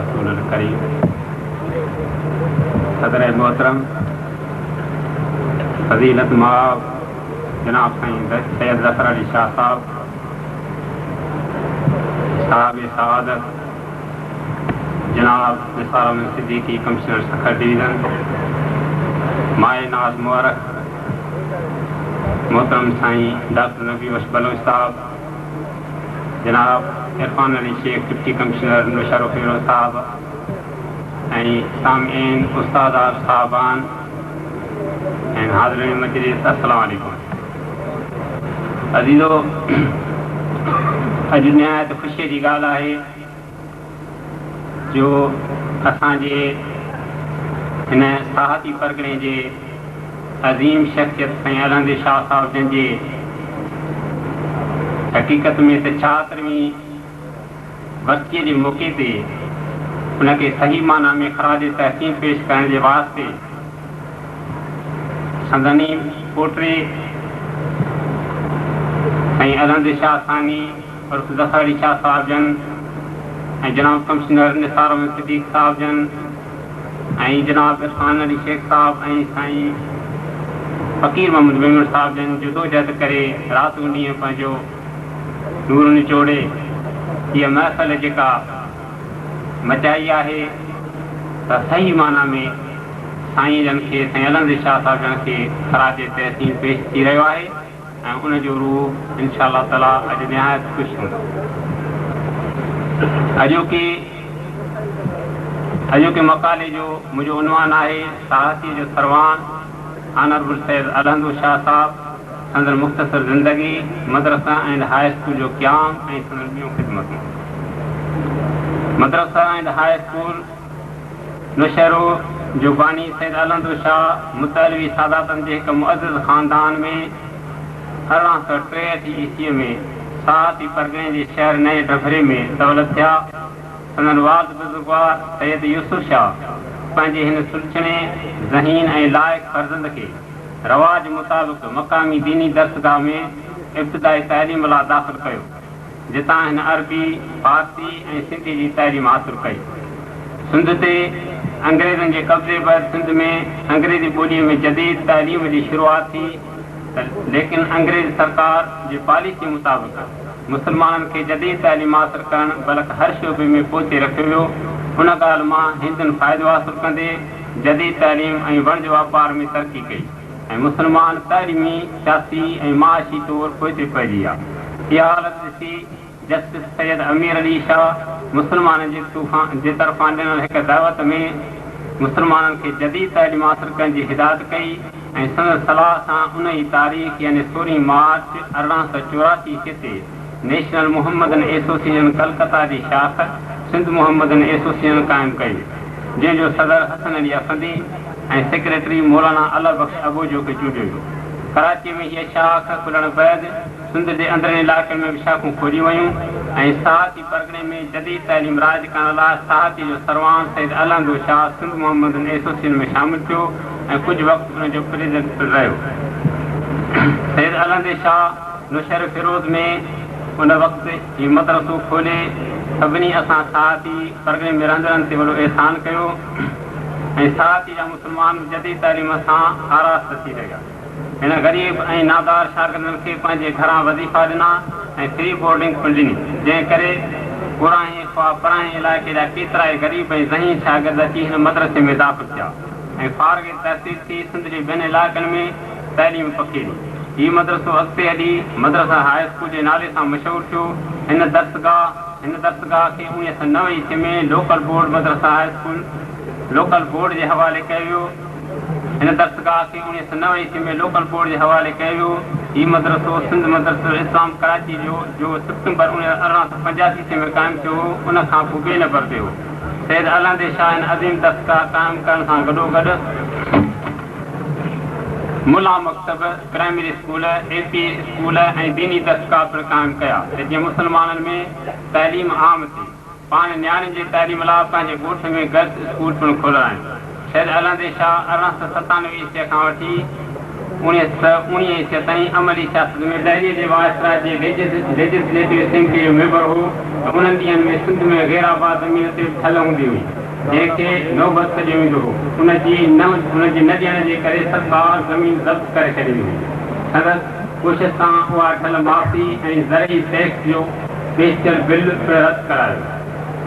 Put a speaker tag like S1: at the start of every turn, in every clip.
S1: रसूल करीम। सदर मोहतरम फजीलत माब जनाब साईं सैयद ज़फ़र अली शाह साहब सआदत जनाब निसार अहमद सिद्दीकी कमिश्नर सखर डिवीज़न, माए नाज मुबारक मोहतरम साईं डॉक्टर नबी बलोच साहब, जनाब इरफान अली शेख डिप्टी कमिश्नर नुशर फिरोज साहब ऐं सामीन उस्ताद साहबान ऐं हाज़रीन मजलिस, अस्सलाम वालेकुम। अज़ीज़ो, अॼु निहायत ख़ुशीअ जी ॻाल्हि आहे जो असांजे हिन साहती परगिणे जे अज़ीम शख़्सियत साईं अलहंद शाह साहब जंहिंजे हक़ीक़त में 76वीं वर्सीअ जे मौक़े ते उनखे सही माना में ख़राज तहसीन पेश करण जे वास्ते संदनी पोटे साईं अलहंद शाह सानी और ज़फ़र अली शाह साहब जन ऐं जनाब कमिश्नर निसार अहमद सिद्दीक साहब जन ऐं जनाब इरफान अली शेख साहब ऐं साईं फ़कीर मोहम्मद मेमन साहब जन जदोजहद करे राति ॾींहुं पंहिंजो नूर निचोड़े इहा महफ़िल जेका मचाई आहे त सही माना में साईं जन खे साईं अलहंद शाह साहब जन खे ख़राज तहसीन पेश थी रहियो आहे ऐं उनजो रूह इंशा अल्लाह ताला अॼु निहायत ख़ुशि हूंदो। अॼोके मक़ाले जो मुंहिंजो उनवान आहे साहती जो सरवान ऑनरेबल सैयद अलहंद शाह साहब, संदर मुख़्तसर ज़िंदगी, मदरसा एंड हाई स्कूल जो क़याम ऐं संदर ॿियूं ख़िदमतूं। मदरसा एंड हाई स्कूल नुशहरो जो बानी सैयद अलहंद शाह मुतलवी सादातनि जे हिकु मुअज़्ज़ज़ ख़ानदान में 1863 ईस्वीअ में साहती परगिणे जे शहर नए डभरे में दौलत थिया। संदन वाद बुज़ुर्गवार सैयद यूसुफ शाह पंहिंजे हिन सुलझणे ज़हीन ऐं लाइक़ फर्ज़ंद खे रवाज मुताबिक़ मक़ामी दीनी दर्सगाह में इब्तिदाई तइलीम लाइ दाख़िल कयो, जितां हिन अरबी, फारसी ऐं सिंधी जी तइलीम हासिलु कई। सिंध ते अंग्रेज़नि जे कब्ज़े बैदि सिंध में अंग्रेज़ी ॿोलीअ में जदीद तइलीम जी शुरूआति थी, लेकिन अंग्रेज़ सरकार जी पॉलिसी मुताबिक़ मुस्लमाननि खे जदीद तइलीम हासिलु करणु बल्कि हर शोबे में पोचे रखियो वियो। उन ॻाल्हि मां हिंदुनि फ़ाइदो हासिलु कंदे जदीद तइलीम ऐं वणिज वापार में तरक़ी कई ऐं मुस्लमान तइलीमी, सियासी ऐं माशी तौरु पोइते पइजी विया। इहा हालत ॾिसी जस्टिस सैयद अमीर अली शाह मुस्लमाननि जे तरफ़ां ॾिनल हिकु दावत में मुस्लमाननि खे जदीद तइलीम हासिलु करण जी हिदायत कई ऐं संदन सलाह सां उन जी तारीख़ यानी 16 मार्च 1884 ते नेशनल मुहम्मदन एसोसिएशन कलकत्ता जी शाख सिंध मुहम्मदन एसोसिएशन क़ाइमु कई, जंहिंजो सदर हसन अली अफंदी ऐं सेक्रेटरी मौलाना अला बख्श अबोजो खे चूंडियो वियो। कराची में हीअ शाख खुलण बैदि सिंध जे अंदरनि इलाइक़नि में बि शाखूं खोलियूं वयूं ऐं साहती परगिणे में जदीद तइलीम राइज करण लाइ साहती जो सरवान सैयद अलहंद शाह सिंध मुहम्मदन एसोसिएशन में शामिलु थियो ऐं कुझु वक़्तु उनजो प्रेसिडेंट रहियो। सैयद अलहंद शाह नुशर फिरोज में उन वक़्तु हीउ मदरसो खोले सभिनी असां साहती परगिणे में रहंदड़नि ते वॾो एहसान कयो ऐं साहती जा मुस्लमान जदीद तइलीम सां आरास्त थी रहिया। हिन ग़रीब ऐं नादार शागिर्दनि खे पंहिंजे घरां वज़ीफ़ा ॾिना ऐं फ्री बोर्डिंग पिणु ॾिनी, जंहिं करे पराए इलाइक़े जा केतिरा ई ग़रीब ऐं ज़हीन शागिर्द अची हिन मदरसे में दाख़िल थिया ऐं फारग तहसील थी सिंध जे ॿियनि इलाइक़नि में तइलीम पखेड़ी। हीउ मदरसो अॻिते हली मदरसा हाई स्कूल जे नाले सां मशहूरु थियो। हिन दर्सगाह खे 1990 ईस्वी में लोकल बोर्ड मदरसा हाई स्कूल लोकल बोर्ड जे हवाले कयो वियो। हिन दर्सगाह खे 1990 ईस्वी में लोकल बोर्ड जे हवाले कयो वियो। हीउ मदरसो सिंध मदरसो इस्लाम कराची जो सितंबर 1885 ईस्वी में क़ाइमु थियो हो। उन खां पोइ ॿिए नंबर ते हो। सैयद अलहंद शाह हिन अज़ीम दर्सगाह क़ाइमु करण सां गॾोगॾु मुला मकतब, प्राइमरी स्कूल, AP स्कूल ऐं दीनी दर्सगाह पिणु क़ाइमु कया जीअं मुस्लमाननि में तइलीम आम थी। पाण नियाणियुनि जी तइलीम लाइ पंहिंजे ॻोठ में गर्ल्स स्कूल पिणु खोलिया आहिनि। सैयद अलहंद शाह 1897 ईस्वी खां वठी 1919 ताईं अमली सियासत में दहलीअ जे वाइसराय जे लेजिस्लेटिव असेंबली जो मेंबर हो त उन्हनि ॾींहंनि में सिंध में गैराबाद ज़मीन ते ठल हूंदी हुई जंहिंखे नौबत सॾियो वेंदो हो। उनजी न ॾियण जे करे सरकार ज़मीन ज़ब्त करे छॾी हुई। संदसि कोशिश सां उहा ठल माफ़ी ऐं ज़रई टैक्स जो पेशल बिल पिणु रद्द करायो।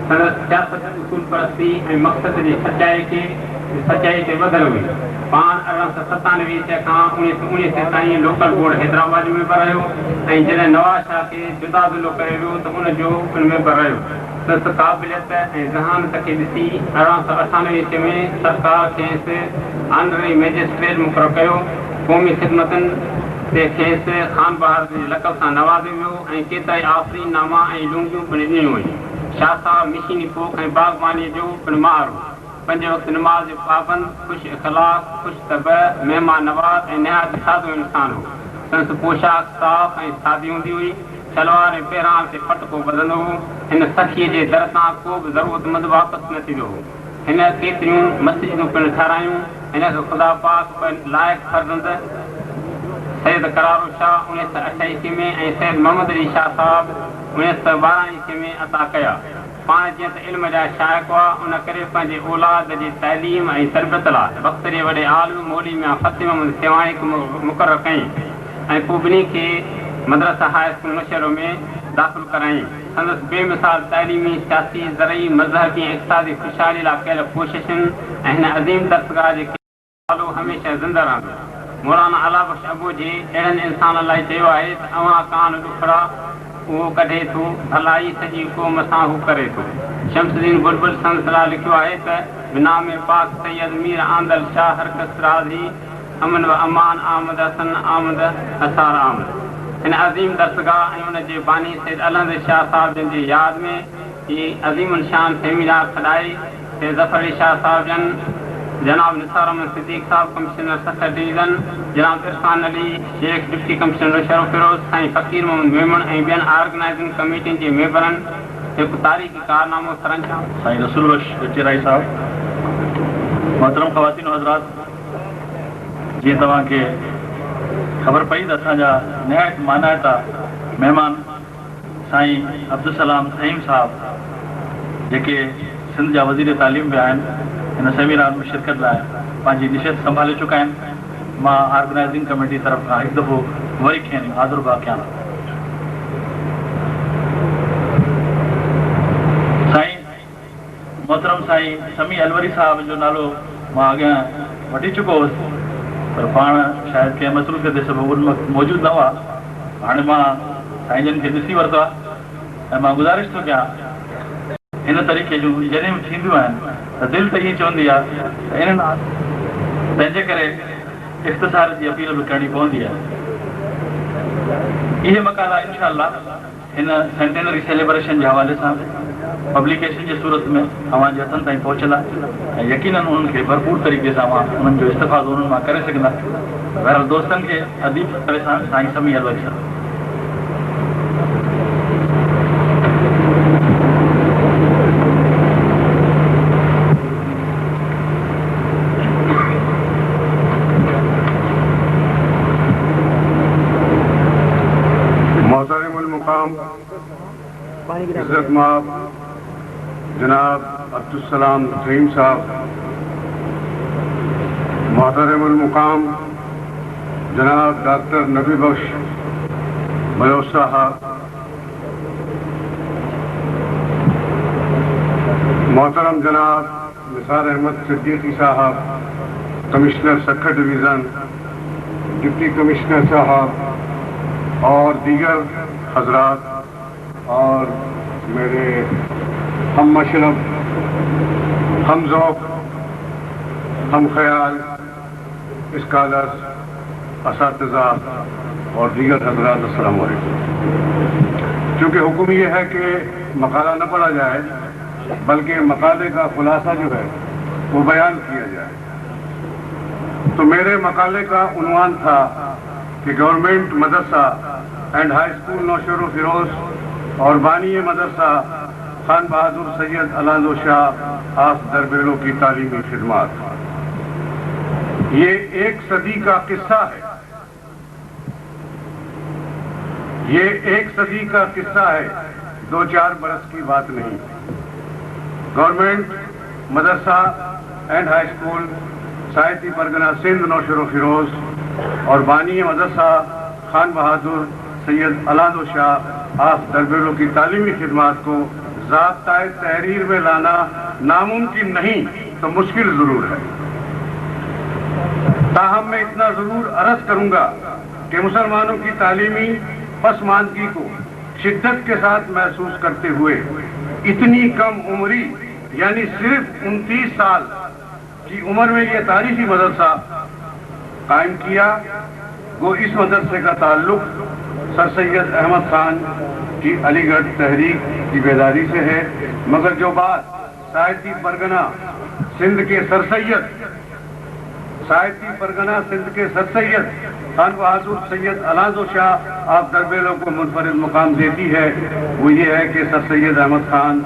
S1: संदसि सियासत उसूल परस्ती ऐं मक़सद जी सचाई ते ॿधल हुई। पाण 1897 खां 1919 ताईं लोकल बोर्ड हैदराबाद में रहियो ऐं जॾहिं नवाज़ शाह खे जुदा ज़िलो करे वियो त उनजो उन में रहियो। संदसि क़ाबिलियत ऐं ज़हानत खे ॾिसी 1898 में सरकार खेसि ऑनररी मैजिस्ट्रेट मुक़ररु कयो। क़ौमी ख़िदमतुनि ते खेसि ख़ान बहार जे लक़ब सां नवाज़ियो वियो ऐं केतिरा आफ़रीन नामा ऐं लुंगियूं पिणु ॾिनियूं हुयूं। शाह साहब मिशीनी पोख ऐं बाग़बानी जो पिणु माहिर हो। 5 वक़्त नमाज़ जो पाबंद, ख़ुशि इख़लाक़, ख़ुशि तबह, महिमान नवाज़ ऐं निहायत सादो इंसान हो। संदसि पोशाक साफ़ ऐं सादी हूंदी हुई। सलवार ऐं पहिरां ते फटको ॿधंदो हो। हिन सखीअ जे दर सां को बि ज़रूरतमंद वापसि न थींदो हो। हिन केतिरियूं मस्जिदूं पिणु ठारायूं। हिन खे ख़ुदा पाक लाइक़ फर्ज़ंद सैयद करारो शाह 1928 में ऐं सैयद मोहम्मद अली शाह साहब 1912 में अता कया। पाण जीअं त इल्म जा शाइक़ हुआ, उन करे पंहिंजे औलाद जी तइलीम ऐं तरबियत लाइ वक़्त जे वॾे आलिम मौलवी मियां फ़तीह मोहम्मद सेवाणी मुक़ररु कयईं ऐं पोइ ॿिन्ही खे मदरसा हाई स्कूल नौशहरो में दाख़िल करायईं। संदसि बेमिसाल तइलीमी, सियासी, ज़रई, मज़हबी ऐं इक़्तिसादी ख़ुशहाली लाइ कयल कोशिशुनि ऐं हिन अज़ीम दस्तगाह जे नालो हमेशह ज़िंदा रहंदो। मौलाना अलाबख्श अबू जे अहिड़नि इंसान लाइ चयो आहे त अवां कान ॾुखड़ा उहो कढे थो, भलाई सॼी क़ौम सां हू करे थो। शमसुद्दीन बुलबुल संदसि लाइ लिखियो आहे त बिना में पाक सैयद मीर आंदल शाह हरकत राज़ी अमन व अमान आमद हसन आमद असार आमद। हिन अज़ीम दस्तगाह ऐं उन जे बानी सैयद अलहद शाह साहिब जन जी यादि में ही अज़ीम शान सेमिनार खॾाई सैयद ज़फ़र अली शाह साहिब जन, जनाब निसार अहमद सिद्दीक़ साहब कमिश्नर सखर डिवीज़न, जनाब इरफान अली शेख डिप्टी कमिश्नर शरफ फिरोज़, साईं फ़कीर मोहम्मद मेमन ऐं ॿियनि ऑर्गेनाइज़िंग कमेटियुनि जे मेंबरनि हिकु तारीख़ी कारनामो सरअंजाम।
S2: साईं रसूल बख्श बचेराई साहब, मोहतरम ख़वातीन हज़रात, जीअं तव्हांखे ख़बर पई त असांजा निहायत मानायता महिमान साईं अब्दुल सलाम सहीम साहब जेके सिंध जा वज़ीर तालीम बि आहिनि, हिन सेमिनार में शिरकत लाइ पंहिंजी निशत संभाले चुका आहिनि। मां ऑर्गेनाइज़िंग कमेटी तरफ़ खां हिकु दफ़ो वरी खेनि हाज़ुरबा कयां। साईं मोहतरम साईं समी अलवरी साहब जो नालो मां अॻियां वठी चुको हुउसि, पर पाण शायदि कंहिं मसरूफ़ ते सबबु उन वक़्तु मौजूदु न हुआ। हाणे मां साईं जन खे ॾिसी वरितो आहे ऐं मां गुज़ारिश थो कयां हिन तरीक़े जूं जॾहिं बि थींदियूं आहिनि त दिलि त ईअं चवंदी आहे त इन्हनि तंहिंजे करे इख़्तिसार जी अपील बि करणी पवंदी आहे। इहे मकाला इनशाअल्लाह हिन सेंटेनरी सेलिब्रेशन जे हवाले सां पब्लिकेशन जे सूरत में अव्हांजे हथनि ताईं पहुचंदा ऐं यकीनन उन्हनि खे भरपूर तरीक़े सां मां उन्हनि जो इस्तेफ़ादो उन्हनि मां करे सघंदा। बहरहाल दोस्तनि खे अदीब करे सां साईं समी अलवरी साहब।
S3: इज़्ज़त माब जनाब अब्दुल सलाम सहीम साहब, मोहतरमुल मुकाम जनाब डॉक्टर नबी बख्श मयोज साहब, मोहतरम जनाब निसार अहमद सिद्दीकी साहब commissioner Sukkur division, deputy commissioner साहब और दीगर हजरात और मेरे हम मशरब, हम ज़ौक़, हम ख्याल स्कॉलर्स, असातिज़ा और दीगर हजरात, अस्सलाम वालेकुम। चूँकि हुक्म ये है कि मकाला न पढ़ा जाए बल्कि मकाले का खुलासा जो है वो बयान किया जाए, तो मेरे मकाले का उन्वान था कि government Madrasa and high school Naushahro Feroze और बानी मदरसा खान बहादुर सैयद अलादो शाह आस दरबेलों की तालीमी खिदमत। ये 1 सदी का किस्सा है ये 1 सदी का किस्सा है, 2-4 बरस की बात नहीं। Government Madrasa and high school Sahiti Pargana Sindh Naushahro Feroze और बानी मदरसा खान बहादुर सैयद अलादो शाह आप दरबेलों की तालीमी खिदमात को ज़ाब्ता-ए तहरीर में लाना नामुमकिन नहीं तो मुश्किल जरूर है। ताहम मैं इतना जरूर अर्ज करूंगा कि मुसलमानों की तालीमी पसमानदगी को शिद्दत के साथ महसूस करते हुए इतनी कम उम्री यानी सिर्फ 29 साल की उम्र में यह तारीखी मदरसा कायम किया। वो इस मदरसे का ताल्लुक सर सैयद अहमद खान की अलीगढ़ तहरीक की बेदारी से है, मगर जो बात साहिती परगना सिंध के सर सैयद खान बहादुर सैयद अलादो शाह आप दरबेलों को मुनफरिद मुकाम देती है, वो ये है कि सर सैयद अहमद खान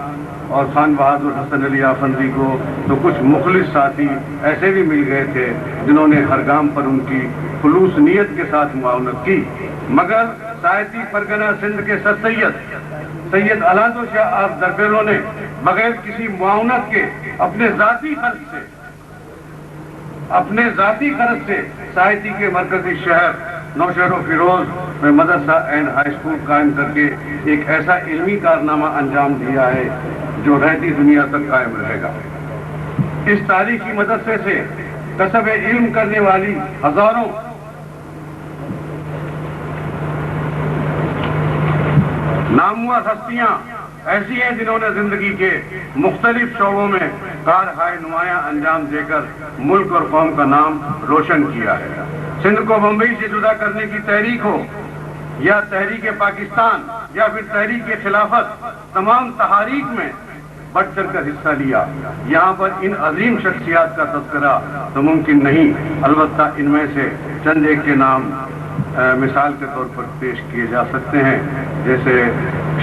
S3: और खान बहादुर हसन अली आफंदी को तो कुछ मुखलिस साथी ऐसे भी मिल गए थे जिन्होंने हर गाम पर उनकी खुलूस नीयत के साथ मुआवनत की, मगर साहिती परगना सिंध के सर सैयद अलादो शाह आप दरबेलों ने बगैर किसी मुआवनत के अपने जाती खर्च से साहिती के मरकजी शहर नौशर फिरोज में मदरसा एंड हाई स्कूल कायम करके एक ऐसा इल्मी कारनामा अंजाम दिया है जो रहती दुनिया तक कायम रहेगा। इस तारीखी मदरसे से कसब इल्म करने वाली हजारों नामुआ हस्तियां ऐसी हैं जिन्होंने जिंदगी के मुख्तलिफ शोबों में कारहाय नुमाया अंजाम देकर मुल्क और कौम का नाम रोशन किया है। सिंध को बम्बई से जुदा करने की तहरीक हो या तहरीक पाकिस्तान या फिर तहरीक खिलाफत, तमाम तहारीक में बढ़ चढ़कर हिस्सा लिया। यहाँ पर इन अजीम शख्सियात का तज़किरा तो मुमकिन नहीं, अलबत्ता इनमें से चंद एक के नाम मिसाल के तौर पर पेश किए जा सकते हैं, जैसे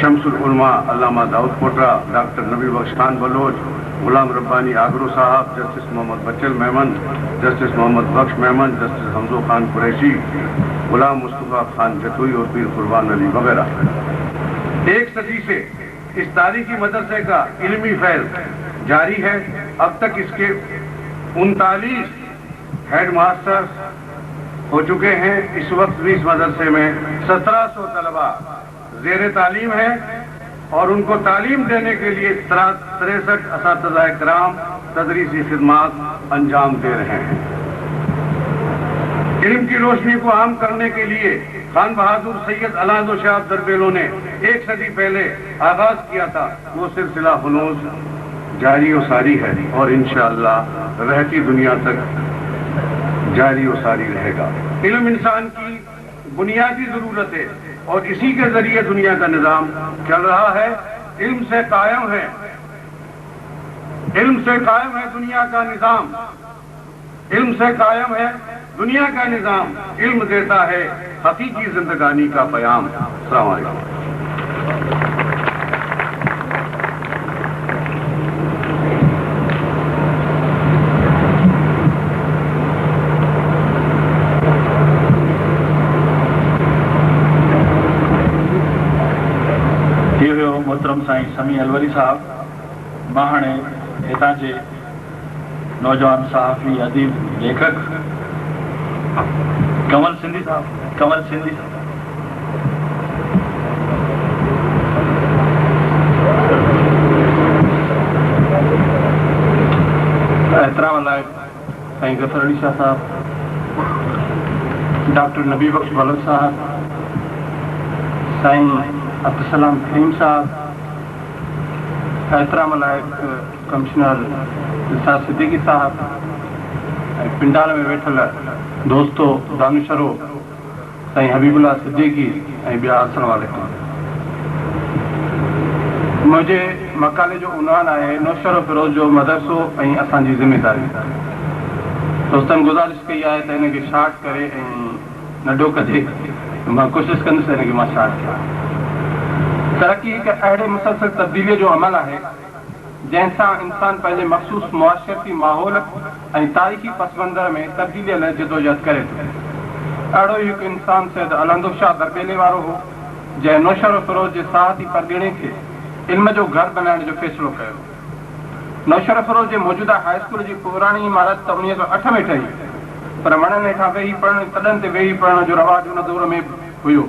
S3: शमसुल उलमा अल्लामा दाऊद कोटरा, डॉक्टर नबी बख्श खान बलोच, गुलाम रब्बानी आगरो साहब, जस्टिस मोहम्मद बच्चल मेमन, जस्टिस मोहम्मद बख्श मेमन, जस्टिस हमजो खान कुरैशी, गुलाम मुस्तफा खान जतुई और पीर कुर्बान अली वगैरह। 1 सदी से इस तारीखी मदरसे का इल्मी फैल जारी है। अब तक इसके 39 हेड मास्टर हो चुके हैं। इस वक्त भी इस मदरसे में 1700 तलबा ज़ेर तालीम है और उनको तालीम देने के लिए 63 असातिज़ा किराम तदरीसी खिदमात अंजाम दे रहे हैं। इल्म की रोशनी को आम करने के लिए खान बहादुर सैयद अलादो शाह दरबेलों ने 1 सदी पहले आगाज किया था। वो सिलसिला हुनूज जारी और सारी है और इंशाअल्लाह रहती दुनिया तक जारी और सारी रहेगा। इल्म इंसान की बुनियादी जरूरत है और इसी के जरिए दुनिया का निजाम चल रहा है। इल्म से कायम है दुनिया का निजाम। इल्म से कायम है दुनिया का निजाम। इल्म देता है हकीकी जिंदगानी का पयाम। अस्सलाम वालेकुम।
S2: मोहतरम साईं समी अलवरी साहब, मां हाणे हितां जे नौजवान सहाफ़ी अदीब लेखक कंवल सिंधी साहब एहतराम लायक साईं गफर अली शाह साहब, डॉक्टर नबी बख्श बलोच साहब, साईं अब्दुलसलाम करीम साहब, एहतराम लायक कमिश्नर निसार सिद्दीकी साहब, पिंडाल में वेठल दोस्तों दानिशरो साईं हबीबुल्ला सिद्दीकी ऐं ॿिया। अस्सलाम वालेकुम। मुंहिंजे मकाले जो उनवान आहे नौशर फिरोज जो मदरसो ऐं असांजी ज़िम्मेदारी। दोस्तनि गुज़ारिश कई आहे त हिनखे शार्ट करे ऐं नंढो कजे। मां कोशिशि कंदुसि हिनखे मां शार्ट कयां। तरक़ी हिकु अहिड़े मुसलसल तब्दीलीअ जो अमल आहे जंहिंसां इंसान पंहिंजे मख़सूस मुआशरती माहौल ऐं तारीख़ी पसमंज़र में तब्दीलीअ लाइ जदोजहद करे थो। अहिड़ो ई हिकु इंसान सैयद अलादो शाह दरबेले वारो हो
S4: जंहिं नौशर फिरोज जे साहती परगिणे खे इल्म जो घर बनाइण जो फ़ैसिलो कयो। नौशर फिरोज जे मौजूदा हाई स्कूल जी पुराणी इमारत त 1908 में ठही, पर वणनि हेठां वेही पढ़ण, तॾनि ते वेही पढ़ण जो रवाज उन दौर में हुयो।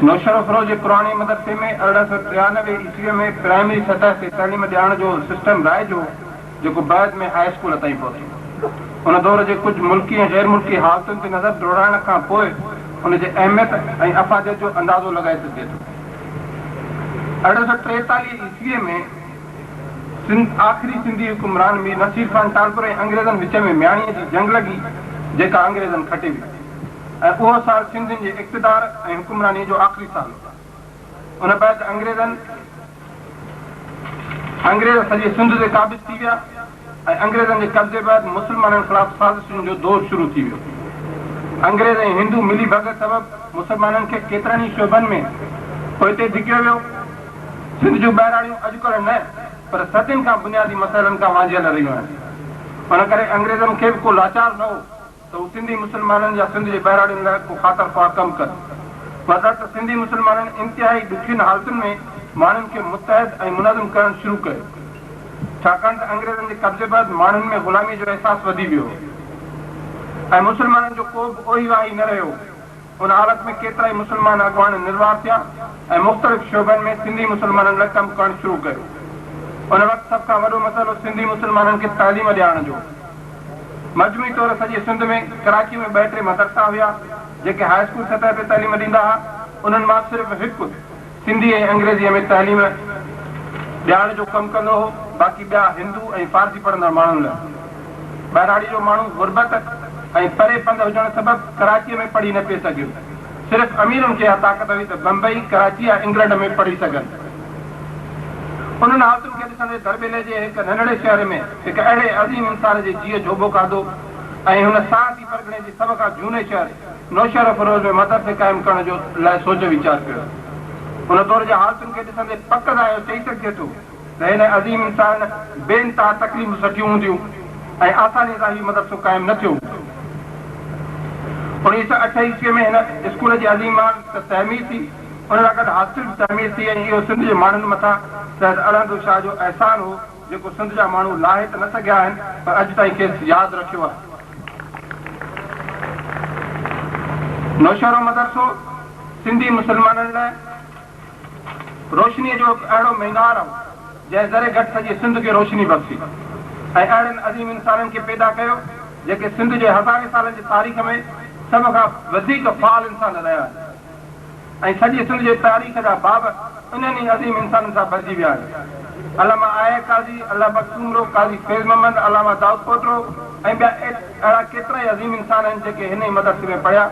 S4: नौशर फिरोज जे पुराणे मदरसे में 1893 ईस्वीअ में प्राइमरी सतह ते तइलीम ॾियण जो सिस्टम राइज हो, जेको बाद में हाई स्कूल ताईं पहुतो। उन दौर जे कुझु मुल्की ऐं गैर मुल्की हालतुनि ते नज़र दौड़ाइण खां पोइ उन जे अहमियत ऐं अफ़ादियत जो अंदाज़ो लॻाए सघिजे थो। 1843 ईस्वीअ में आख़िरी सिंधी हुकुमरान मीर नसीर खान तालपुर ऐं अंग्रेज़नि विच में म्याणीअ जी जंग लॻी, जेका अंग्रेज़नि खटे हुई, ऐं उहो साल सिंधियुनि जे इक़्तिदार ऐं हुकुमरानी जो आख़िरी साल हो। उन बैदि अंग्रेज़ सॼे सिंध ते क़ाबिज़ थी विया ऐं अंग्रेज़नि जे कब्ज़े बैदि मुस्लमाननि ख़िलाफ़ साज़िशुनि जो दौर शुरू थी वियो। अंग्रेज़ ऐं हिंदू मिली भगत सबबि मुसलमाननि खे केतिरनि ई शोबनि में पोइते धिकियो वियो। सिंध जूं बहिराणियूं अॼुकल्ह न, पर सदियुनि खां बुनियादी मसइलनि खां वांझियल रहियूं आहिनि। उन करे अंग्रेज़नि खे बि को लाचार न हो त हू सिंधी मुसलमाननि या सिंध जे बहिराणियुनि लाइ को ख़ातिर ख़्वाह कमु कनि। मतिलबु त सिंधी मुसलमाननि इंतिहाई ॾुखियुनि हालतुनि में माण्हुनि खे मुतहद ऐं मुनज़म करणु शुरू कयो, छाकाणि त अंग्रेज़नि जे कब्ज़े बैदि माण्हुनि में ग़ुलामी जो अहसासु वधी वियो ऐं मुसलमाननि जो को बि ओही वाही न रहियो। उन हालत में केतिरा ई मुसलमान अॻवान निर्वार थिया ऐं मुख़्तलिफ़ शोबनि में सिंधी मुसलमाननि लाइ कमु करणु शुरू कयो। उन वक़्तु सभ खां वॾो मसइलो सिंधी मुसलमाननि खे तालीम ॾियारण जो। मजमूई तौर सॼे सिंध में कराची में 2-3 मदरसा हुया जेके हाई स्कूल सतह ते तालीम ॾींदा हुआ। उन्हनि मां सिर्फ़ु हिकु सिंधी ऐं अंग्रेज़ीअ में तालीम ॾियारण जो कमु कंदो हो, बाक़ी ॿिया हिंदू ऐं फारसी पढ़ंदड़ माण्हुनि लाइ। बहिराड़ी जो माण्हू गुरबत ऐं परे पंध हुजण सबबि कराचीअ में पढ़ी न पिए सघियो। सिर्फ़ु अमीरनि खे इहा ताक़त हुई त बम्बई, कराची या इंग्लैंड में पढ़ी सघनि। उन्हनि हालतुनि खे ॾिसंदे दरबेले जे हिकु नंढड़े शहर में हिकु अहिड़े अज़ीम इंसान जे जीअ जोबो खाधो ऐं हुन साहती परगिणे जे सभ खां झूने शहर नौशर फिरोज में मदरसे क़ाइमु करण जो लाइ सोच वीचार कयो। उन दौर जे हालतुनि खे ॾिसंदे पक दायो चई सघिजे थो त हिन अज़ीम इंसान बेइंतहा तकलीफ़ूं सठियूं हूंदियूं ऐं आसानी सां हीउ मदरसो क़ाइमु न थियो। 1908 ईस्वीअ में हिन स्कूल जी अज़ीमान तहमीर थी, उन सां गॾु हासिल तहमीर थी ऐं इहो सिंध जे माण्हुनि मथां सैयद अलहमद शाह जो अहसान हो, जेको सिंध जा माण्हू लाहे त न सघिया आहिनि, पर अॼु ताईं खेसि यादि रखियो आहे। नौशहरो मदरसो सिंधी मुसलमाननि लाइ रोशनीअ जो अहिड़ो मीनार हो जंहिं ज़रे घटि सॼे सिंध खे रोशनी बख़्शी ऐं अहिड़नि अज़ीम इंसाननि खे पैदा कयो जेके सिंध जे हज़ारे सालनि जी तारीख़ में सभ खां वधीक फ़ाल इंसान रहिया आहिनि ऐं सॼे सिंध जे तारीख़ जा बाब इन्हनि ई अज़ीम इंसाननि सां भरिजी विया आहिनि। अलामा आए काज़ी, अलामा बख़्तूमरो, काज़ी फैज़ मोहम्मद, अलामा दाऊद पोटरो ऐं ॿिया अहिड़ा केतिरा ई अज़ीम इंसान आहिनि जेके हिन ई मदरसे में पढ़िया।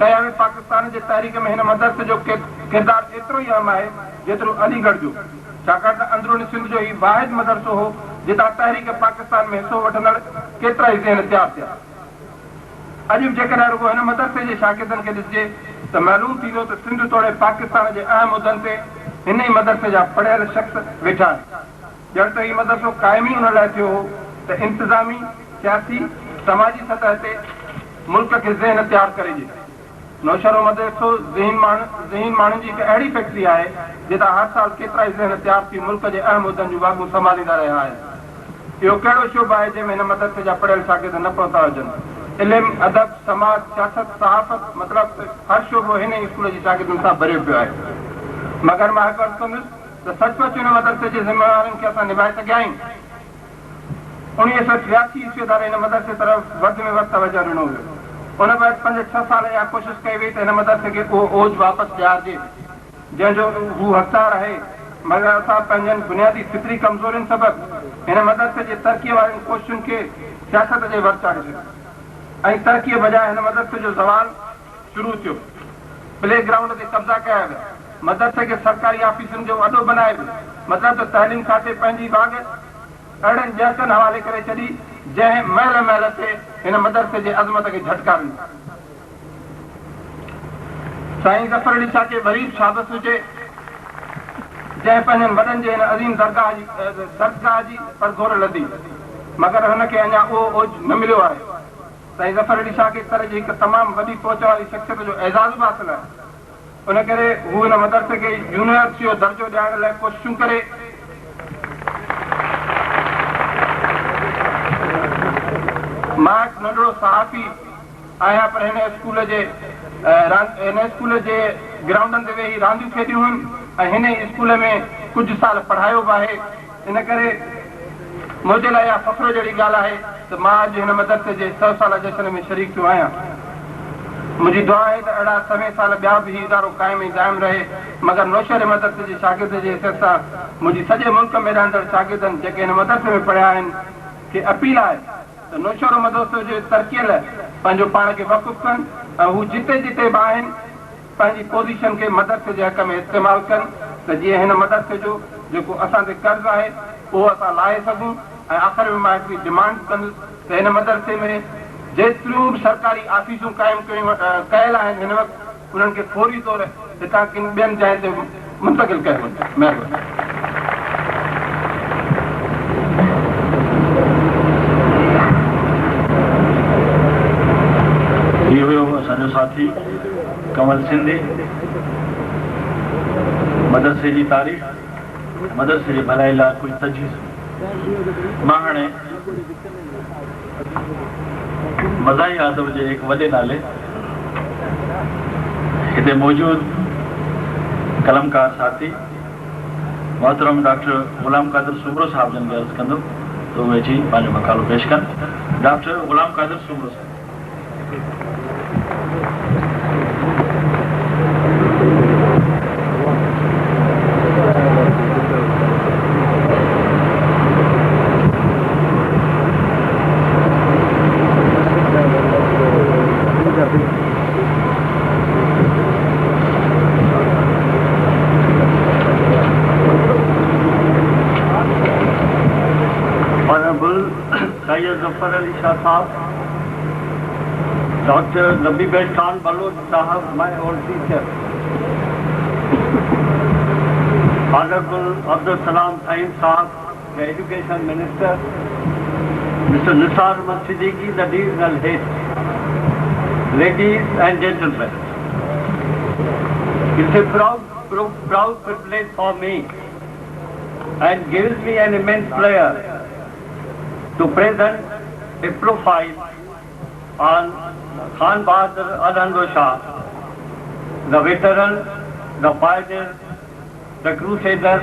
S4: क़याम पाकिस्तान जे तारीख़ में हिन मदरसे जो किरदारु एतिरो ई अहम आहे जेतिरो अलीगढ़ जो, छाकाणि त अंदरूनी सिंध जो ही वाहिद मदरसो हो जितां तहरीक पाकिस्तान में हिसो वठंदड़ केतिरा ई ज़हन तयारु थिया। अॼु बि जेकॾहिं रुगो हिन मदरसे जे शागिर्दनि खे ॾिसिजे त मालूम थींदो त सिंध तोड़े पाकिस्तान जे अहम मुद्दनि ते हिन ई मदरसे जा पढ़ियल शख़्स वेठा आहिनि। ॼण त हीउ मदरसो क़ाइम ई उन लाइ थियो हो त इंतिज़ामी, सियासी, समाजी सतह ते मुल्क खे ज़हन तयारु करे ॾिए। नौशहरो मदरसो ज़हीन माण्हुनि जी हिकु अहिड़ी फैक्ट्री आहे जितां हर साल केतिरा ई ज़हन तयारु थी मुल्क जे अहम मुद्दनि जूं वागूं संभालींदा रहिया आहिनि। इहो कहिड़ो शोबा आहे जंहिंमें हिन मदरसे जा पढ़ियल शागिर्द न पहुता हुजनि। इल्मु, अदब, समाज, सियासत, सहाफ़त, मतिलबु हर शोबो हिन स्कूल जे शागिर्दनि सां भरियो पियो आहे। मगर मां हिकु अर्ज़ु कंदुसि त सचमुच हिन मदरसे जे ज़िम्मेवारनि खे असां निभाए सघिया आहियूं। 1983 ईस्वी ताईं हिन मदरसे तरफ़ वधि में वधि तवजो ॾिनो वियो। उन बैदि 5-6 साल इहा कोशिशि कई वई त हिन मदरसे खे उहो ओज वापसि ॾियारिजे जंहिंजो हू हक़दार आहे, मगर असां पंहिंजनि बुनियादी फितरी कमज़ोरियुनि सबबि हिन मदरसे जे तरक़ीअ वारनि कोशिशुनि खे सियासत जे वर चाढ़े छॾियो ऐं तरक़ीअ बजाए हिन मदरसे जो ज़वाल शुरू थियो। प्ले ग्राउंड ते कब्ज़ा कया विया, मदरसे खे सरकारी ऑफिसनि जो अॾो बनाए वियो। मतिलबु त तइलीम खाते पंहिंजी बाग़ अहिड़नि जहतनि हवाले करे छॾी जंहिं महल ते हिन मदरसे जे अज़मत खे झटका ॾिना। साईं ज़फ़र अली शाह खे वरीब शाबस हुजे जंहिं पंहिंजनि वॾनि जे हिन अज़ीम दरगाह जी परगोर लधी, मगर हुनखे अञा उहो ओज न मिलियो आहे। साईं ज़फ़र अली शाह खे तरह जी हिकु तमामु वॾी पहुच वारी शख़्सियत जो एज़ाज़ बि हासिलु आहे। उन करे हू इन मदरसे खे यूनिवर्सिटी जो दर्जो ॾियारण लाइ कोशिशूं करे। मां हिकु नंढड़ो सहाफ़ी आहियां, पर हिन स्कूल जे ग्राउंडनि ते वेही रांदियूं खेॾियूं आहिनि ऐं हिन स्कूल में कुझु साल पढ़ायो बि आहे। इन करे मुंहिंजे लाइ इहा फ़ख्रु जहिड़ी ॻाल्हि आहे त मां अॼु हिन मदरसे जे 100 साल जश्न में शरीक थियो आहियां। मुंहिंजी दुआ आहे त अहिड़ा समय साल ॿिया बि इदारो क़ाइम ऐं दाइम रहे, मगर नौशहर मदरसे जे शागिर्द जे हैसियत सां मुंहिंजी सॼे मुल्क में रहंदड़ शागिर्दनि जेके हिन मदरसे में पढ़िया आहिनि खे अपील आहे त नौशहर मदरसे जे तरक़ीअ लाइ पंहिंजो पाण खे वक़ुफ़ कनि ऐं हू जिते जिते बि आहिनि पंहिंजी पोज़ीशन खे मदरसे जे हक़ में इस्तेमालु कनि त जीअं हिन मदरसे जो जेको असां ते कर्ज़ु आहे उहो असां लाहे सघूं। ऐं आख़िर में मां हिकिड़ी डिमांड कंदुसि त हिन मदरसे में जेतिरियूं बि सरकारी ऑफिसूं क़ाइमु कयल आहिनि हिन वक़्तु उन्हनि खे फौरी तौर हितां किन ॿियनि जाइ ते मुंतक़िल कयो वञे। महिरबानी।
S2: ये हुयो असांजो साथी कंवल सिंधी। मदरसे जी तारीख़, मदरसे जी भलाई लाइ कुझु तजवीज़। मां हाणे मज़ाही आदब जे हिकु वॾे नाले हिते मौजूद कलमकार साथी मोहतरम डॉक्टर गुलाम कादिर सूमरो साहब जन खे अर्ज़ु कंदुमि त उहे अची पंहिंजो मक़ालो पेश कनि। डॉक्टर गुलाम कादिर सूमरो साहब।
S5: Zafar Ali Shah Sahab, Dr. Nabi Khan Baloch Sahab, my old teacher, Honorable Abdul Salam Saeed Sahab, the Education Minister, Mr. Nisar Ahmad Siddiqui, the Divisional Head, ladies and gentlemen, it's a proud privilege for me and gives me an immense pleasure to present a profile on Khan Bahadur Alhamdul Shah, the veteran, the pioneer, the crusader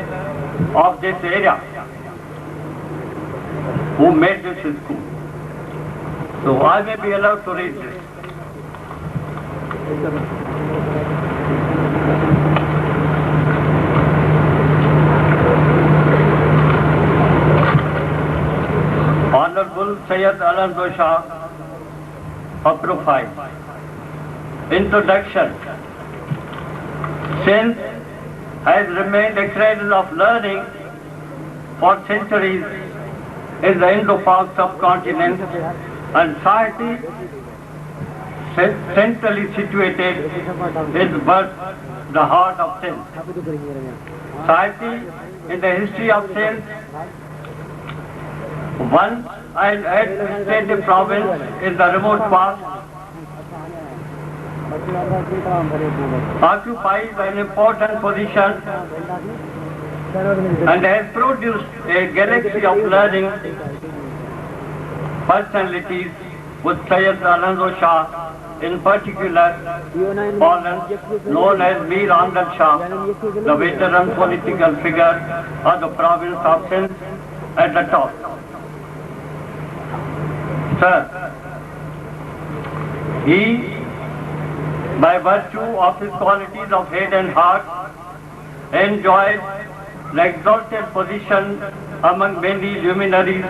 S5: of this area, who made this school. So I may be allowed to read this. Honorable Sayyid Alhamdul Shah, a profile. Introduction. Sindh has remained a cradle of learning for centuries in the Indo-Pak subcontinent, and society centrally situated is but the heart of Sindh. Society in the history of Sindh, once an administrative province in the remote past, occupies an important position and has produced a galaxy of learning personalities, with Sayyid Alhamdul Shah in particular fallen, known as Mir Amjad Shah, the veteran political figure of the province of Sindh, at the top. Sir, he, by virtue of his qualities of head and heart, enjoys the exalted position among many luminaries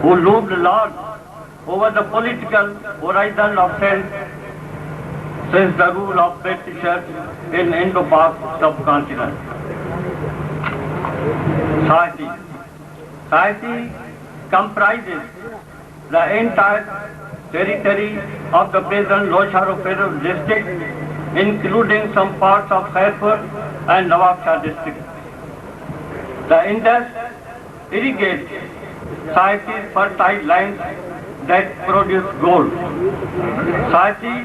S5: who loomed large over the political horizon of Sindh since the rule of Britishers in Indo-Pak subcontinent. Society comprises the entire territory of the present Losharofero district, including some parts of Khairpur and Nawab Shah district. The Indus irrigates society's fertile lands that produce gold. Society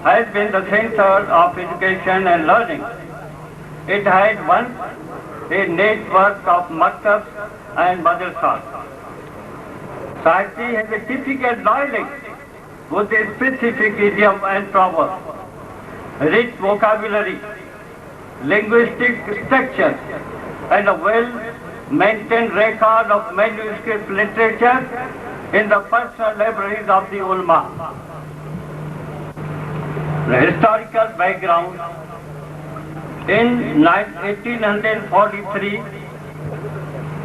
S5: has been the center of education and learning. It had once a network of maktabs and madrasas. Sahiti has a typical dialect with a specific idiom and proverb, rich vocabulary, linguistic structure, and a well-maintained record of manuscript literature in the personal libraries of the ulama. The historical background: in 1843,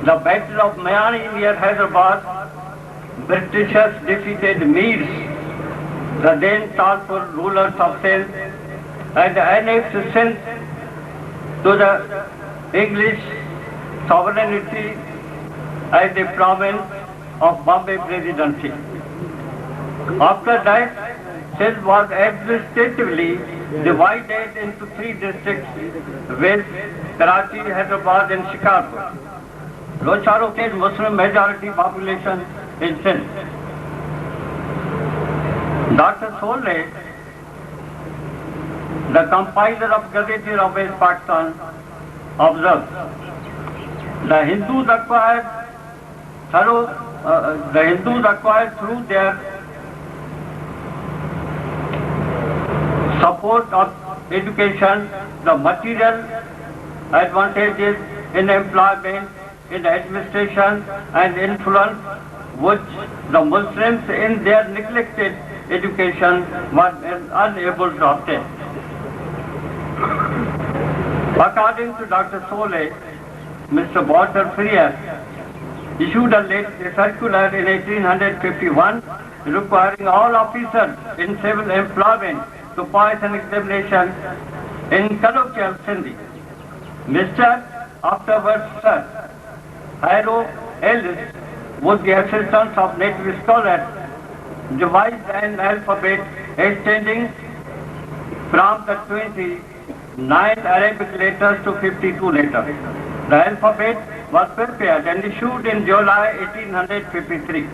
S5: the Battle of Mayani near Hyderabad, Britishers defeated Meers, the then Talpur rulers of Sindh, and annexed Sindh to the English sovereignty as a province of Bombay Presidency. After that, Sindh was administratively divided into 3 districts: West, Karachi, Hyderabad, and Shikarpur. Locharo had Muslim majority population in Sindh. Dr. Solé, the compiler of Gazetteer of West Pakistan, observed, the Hindus acquired through their support of education the material advantages in employment, in administration, and influence which the Muslims in their neglected education were unable to obtain. According to Dr. Solé, Mr. Walter Freer issued a circular in 1851 requiring all officers in civil employment to pass an examination in colloquial Sindhi. Mr. afterwards Sir Harrow Ellis, with the assistance of native scholars, devised an alphabet extending from the 29 Arabic letters to 52 letters. The alphabet was prepared and issued in July 1853.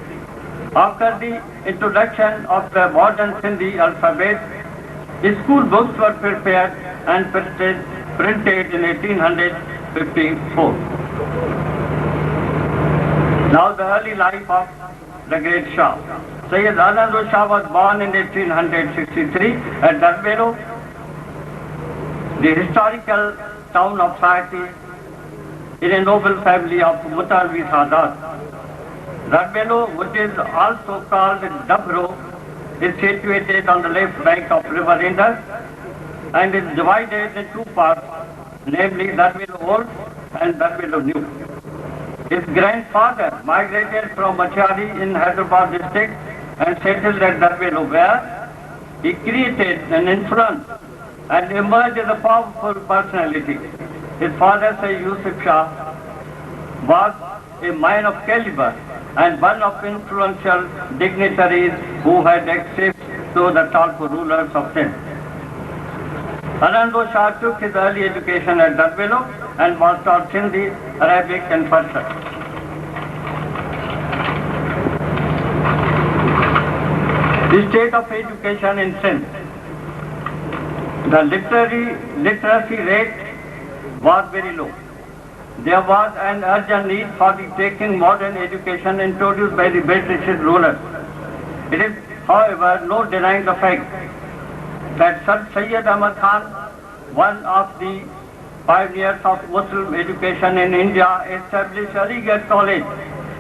S5: After the introduction of the modern Sindhi alphabet, school books were prepared and printed in 1854. Now the early life of the great Shah. Sayyid Anand Shah was born in 1863 at Darbelo, the historical town of Sahiti, in a noble family of Mutalvi Sadat. Darbelo, which is also called Dabro, is situated on the left bank of River Indus and is divided in 2 parts, namely Darbelo Old and Darbelo New. His grandfather migrated from Machari in Hyderabad district and settled at Darbelo, where he created an influence and emerged as a powerful personality. His father, Sayyid Yusuf Shah, was a man of caliber and one of influential dignitaries who had access to the Talpur rulers of Sindh. Anand Shah took his early education at Darbelo and was taught Sindhi, Arabic and Persian. The state of education in Sindh. The literacy rate was very low. There was an urgent need for the taking modern education introduced by the British rulers. It is, however, no denying the fact that Sir Syed Ahmad Khan, one of the pioneers of Muslim education in India, established Aligarh College,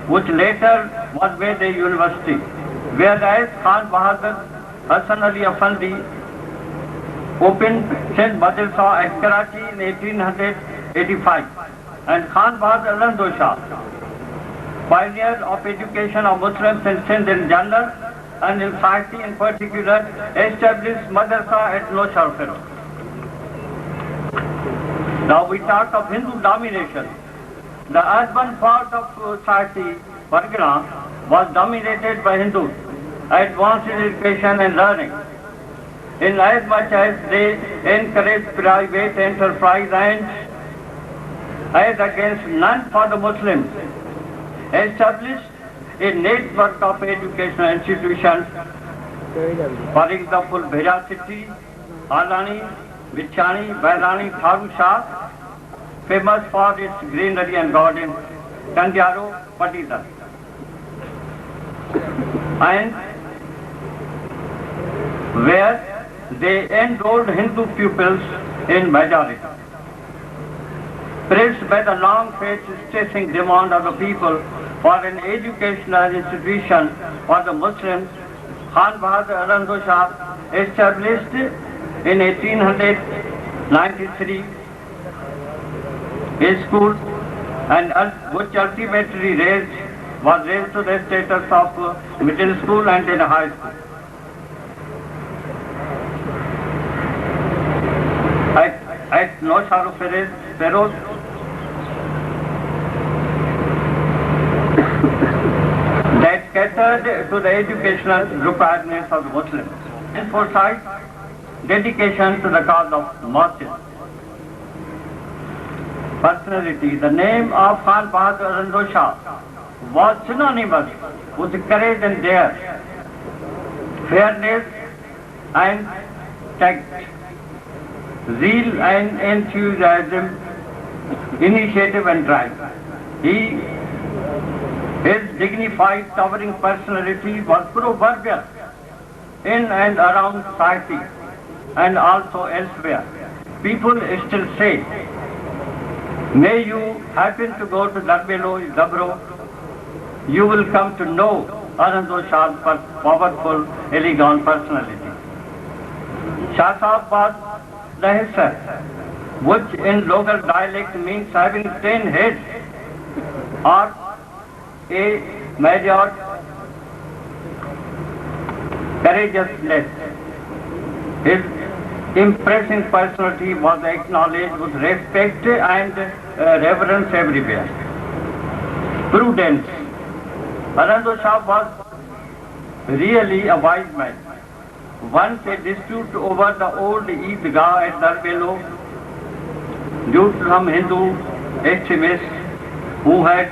S5: which later was made a university, whereas Khan Bahadur Hassan Ali Afandi opened Sindh Madrasa at Karachi in 1885, and Khan Bahadur Anand Shah, pioneer of education of Muslims in Sindh in general and in Sahiti in particular, established Madrasa at Lochar Fero. Now we talk of Hindu domination. The urban part of Sahiti, Pargana, was dominated by Hindus, advanced in education and learning, in as much as they encouraged private enterprise and, as against none for the Muslims, established a network of educational institutions For example, Bhejacity, Alani, Vichani, Bailani, Tharu Shah, famous for its greenery and garden, Kandiaro, Patidar. And where they enrolled Hindu pupils in majority. Pressed by the long-faced stressing demand of the people for an educational institution for the Muslims, Khan Bahadur Arando Shah established in 1893 a school, and which ultimately was raised to the status of middle school and then high school. At Nosharu Feroz, that catered to the educational requirements of the Muslims. And foresight, dedication to the cause of Muslims. Personality, the name of Khan Bahadur Arando Shah was synonymous with courage and dare, fairness and tact, zeal and enthusiasm, initiative and drive. His dignified, towering personality was proverbial in and around society and also elsewhere. People still say, may you happen to go to Darbelo, Dabro, you will come to know Arando Shah's powerful, elegant personality. Shah Sahab was the Hissa, which in local dialect means having 10 heads, or a major courageousness. His impressive personality was acknowledged with respect and reverence everywhere. Prudence. Arando Shah was really a wise man. Once a dispute over the old Eidgah at Darbelo due to some Hindu extremists who had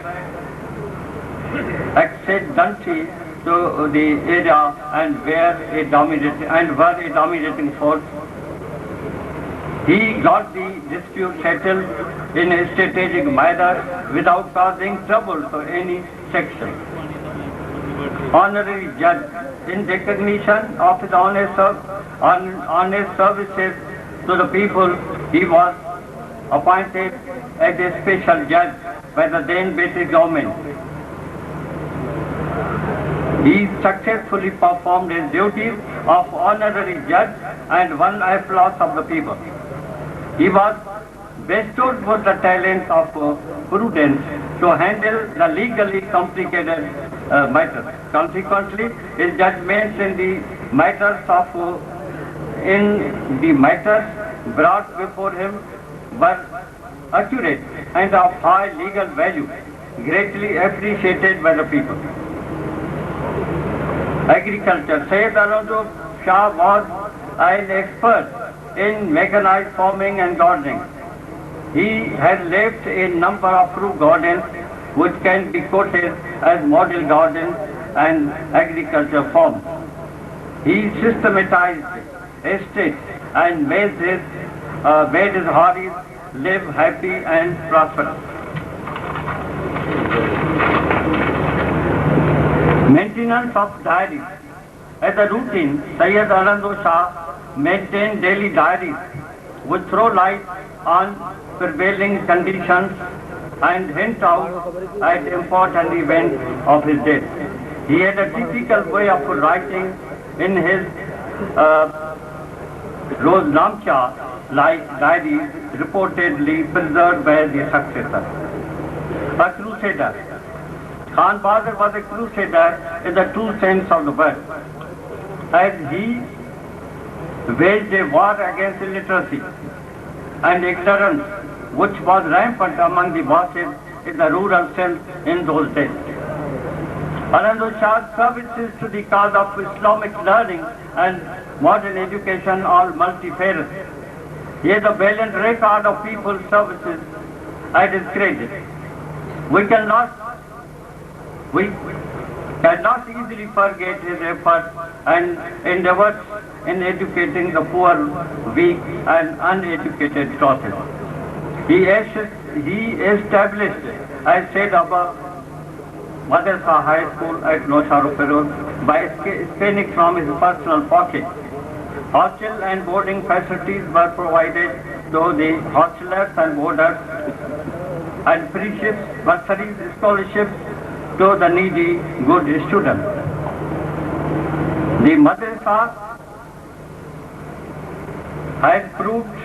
S5: accidentally to the area and were a dominating force. He got the dispute settled in a strategic manner without causing trouble to any section. Honorary judge, in recognition of his honest services to the people, he was appointed as a special judge by the then British government. He successfully performed his duties of honorary judge and won applause of the people. He was bestowed with the talent of prudence to handle the legally complicated matters. Consequently, his judgments in the matters brought before him were accurate and of high legal value, greatly appreciated by the people. Agriculture. Sayyid Arando Shah was an expert in mechanized farming and gardening. He had left a number of fruit gardens which can be quoted as model gardens and agriculture farms. He systematized estates and made his Haris live happy and prosperous. Maintenance of diaries. As a routine, Sayyid Arando Shah maintained daily diaries which throw light on prevailing conditions and hint out at important events of his day. He had a typical way of writing in his Roznamcha diaries, reportedly preserved by the successor. A crusader. Khan Bahadur was a crusader in the true sense of the word, as he waged a war against illiteracy and ignorance which was rampant among the bosses in the rural sense in those days. Arando Shah's services to the cause of Islamic learning and modern education are multifarious. He has a valiant record of people's services at his credit. cannot easily forget his efforts and endeavors in educating the poor, weak and uneducated classes. He established, as said above, Madrasa High School at Nosharu Feroz by spending from his personal pocket. Hostel and boarding facilities were provided to the hostelers and boarders, and free ships, bursaries, scholarships to the needy good students. The madrasa had proved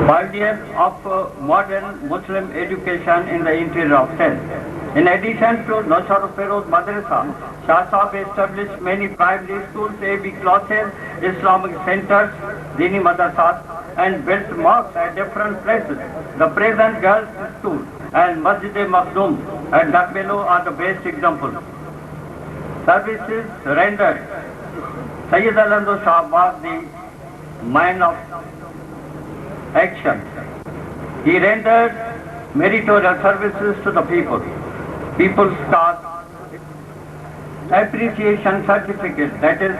S5: pioneer of modern Muslim education in the interior of Sindh. In addition to Nosharu Feroz Madrasa, Shah Sahib established many primary schools, AB classes, Islamic centers, Dini madrasas, and built mosques at different places. The present girls' school and Masjid-e-Makhdoom at Dakbelo are the best examples. Services rendered. Sayyid Alandu Shah was the man of action. He rendered meritorious services to the people. People's Card Appreciation Certificate, that is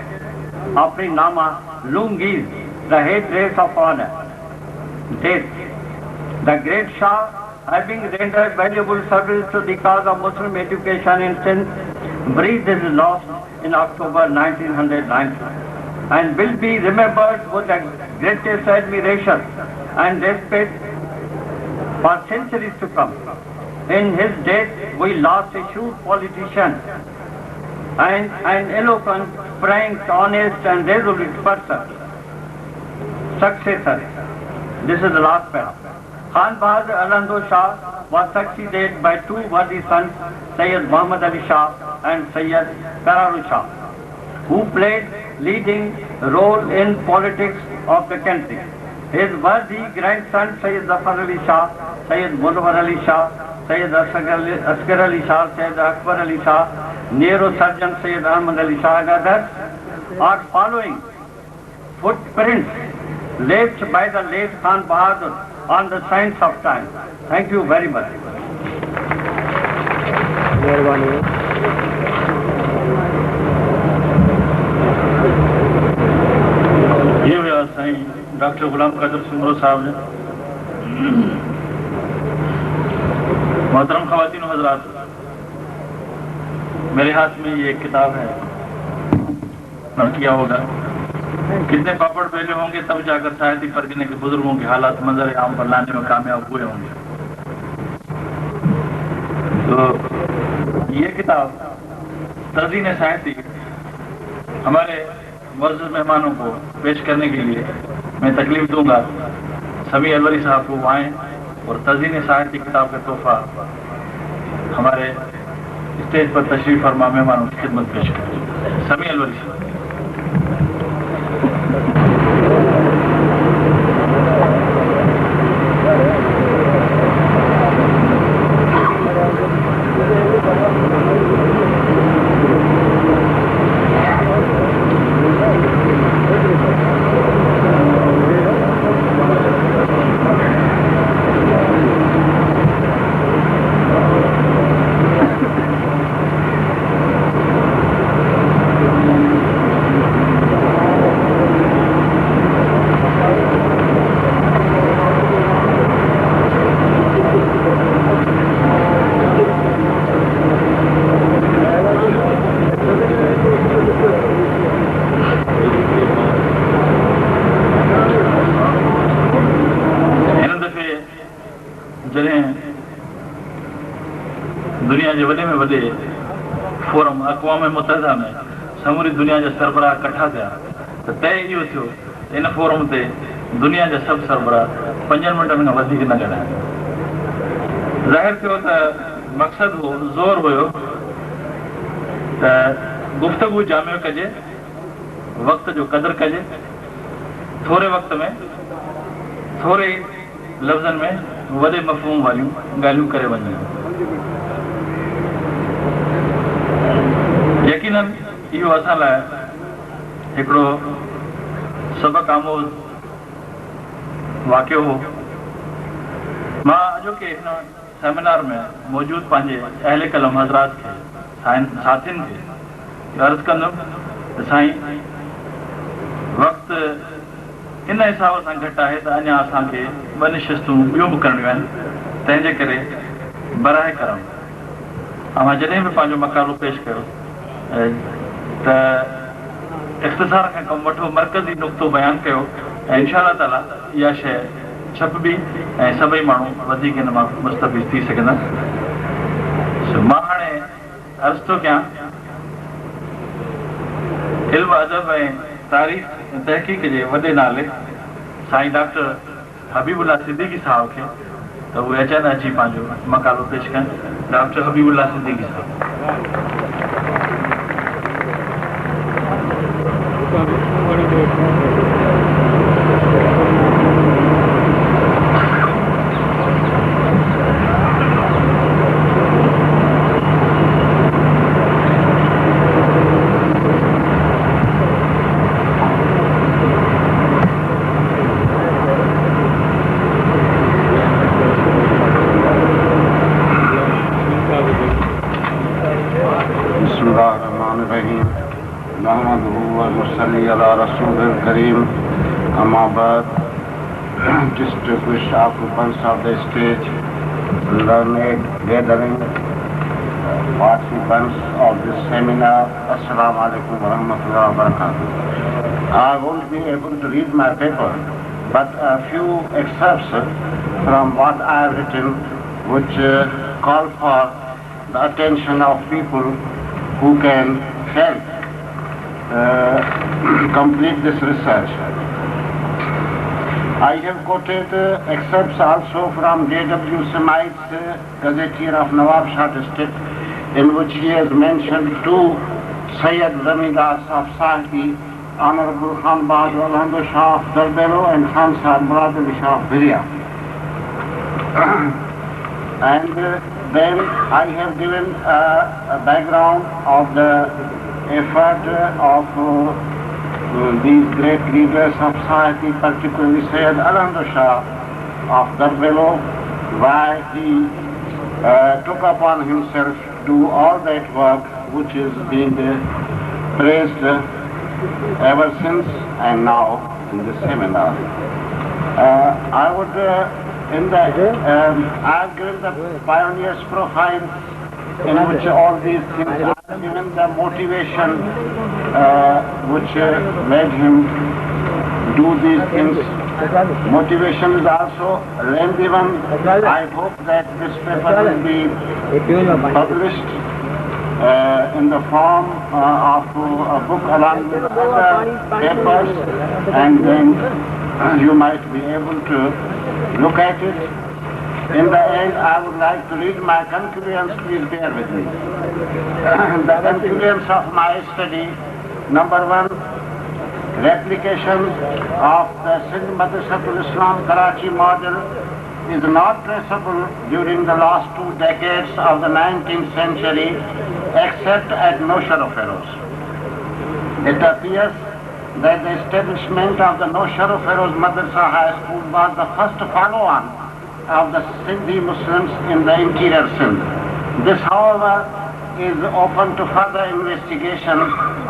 S5: Afrinama Lungis, the headdress of honor. Death. The great Shah, having rendered valuable service to the cause of Muslim education in Sindh, breathed his last in October 1990 and will be remembered with the greatest admiration and respect for centuries to come. In his death, we lost a shrewd politician and an eloquent, frank, honest and resolute person. Successor. This is the last paragraph. Khan Bahadur Alandu Shah was succeeded by two worthy sons, Sayyid Muhammad Ali Shah and Sayyid Kararu Shah, who played leading role in politics of the country. His worthy grandson, Sayyid Zafar Ali Shah, Sayyid Munawar Ali Shah, Sayyid Asghar Ali Shah, Sayyid Akbar Ali Shah, neurosurgeon Sayyid Ahmad Ali Shah and others are following footprints left by the late Khan Bahadur on the sands of time. Thank you very much.
S2: ये हुआ Sai doctor Ghulam Qadir Soomro साहब ने। मोहतरम ख़वातीन व हज़रात, मेरे हाथ में ये एक किताब है, किया होगा कितने पापड़ बेले होंगे तब जाकर साहित्य परगने के बुजुर्गों के हालात मंजर आम पर लाने में कामयाब हुए होंगे। तो ये किताब तज़ीन साहित्य हमारे मुअज़्ज़ज़ मेहमानों को पेश करने के लिए मैं तकलीफ दूंगा। समी अलवरी साहब को आएँ और तज़ीन साहित्य किताब का तोहफा हमारे स्टेज पर तशरीफ फरमा मेहमानों की खिदमत पेश करें। समी अलवरी साहब। दुनिया के वॾे में वॾे फोरम अक़वाम मुतहदा में समूरी दुनिया जा सरबराह कठा थिया त तय इहो थियो इन फोरम ते दुनिया जा सभु सरबराह 5 मिंटनि खां वधीक न ॻाल्हाइनि। ज़ाहिर थियो त मक़सद हो ज़ोर हुयो त गुफ़्तगू जामियो कजे, वक़्त जो क़दुरु कजे, थोरे वक़्त में थोरे लफ़्ज़नि में वॾे मफ़हूम वारियूं ॻाल्हियूं करे वञूं। यकीनन इहो असां लाइ हिकिड़ो सबक़ आमोज़ वाक़ियो हो। मां अॼोके हिन सेमिनार में मौजूद पंहिंजे अहले कलम हज़रात खे साथियुनि खे अर्ज़ु कंदुमि त साईं वक़्तु इन हिसाब सां घटि आहे त अञा असांखे ॿ निशिस्तूं ॿियूं बि करणियूं आहिनि, तंहिंजे करे बराए करम मां जॾहिं बि पंहिंजो मकालो पेश कयो त इख़्तिसार खां कमु वठो, मर्कज़ी नुक़्तो बयानु कयो ऐं इनशा ताला इहा शइ छपबी ऐं सभई माण्हू वधीक हिन मां मुस्तफ़ीज़ थी सघंदा। मां हाणे अर्ज़ु थो कयां इल्म अदब ऐं तारीख़ ऐं तहक़ीक़ जे वॾे नाले साईं डॉक्टर हबीबुल्लाह सिद्दीकी साहब खे त उहे अचनि अची पंहिंजो मकालो पेश कनि। डॉक्टर हबीबुल्लाह सिद्दीकी साहब।
S3: Distinguished occupants of the stage, learned gathering, participants of this seminar, Assalamu alaikum wa rahmatullahi wa barakatuh. I won't be able to read my paper, but a few excerpts from what I have written which call for the attention of people who can help complete this research. I have quoted excerpts also from J.W. Samait's Gazetteer of Nawabshah district, in which he has mentioned two Sayyid Zamidas of Sahibi, Honorable Khan Bahadur Alhamdu Shah of Darbelo and Khan Sahib Murad Ali Shah of Birya. And then I have given a background of the effort of these great leaders of society, particularly Sayyid Alhamdu Shah of Darbelo, why he took upon himself to do all that work which is being praised ever since and now in the seminar. I would, I've given the pioneer's profile in which all these things are given, the motivation which made him do these things. Motivation is also a lengthy one. I hope that this paper will be published in the form of a book along with other papers, and then you might be able to look at it. In the end, I would like to read my conclusions. Please bear with me. The conclusions of my study: number one, replication of the Sindh Madrasatul Islam Karachi model is not traceable during the last 2 decades of the 19th century, except at Nowshera-Feroz. It appears that the establishment of the Nowshera-Feroz Madrasa High School was the first follow-on of the Sindhi Muslims in the interior Sindh. This, however, is open to further investigation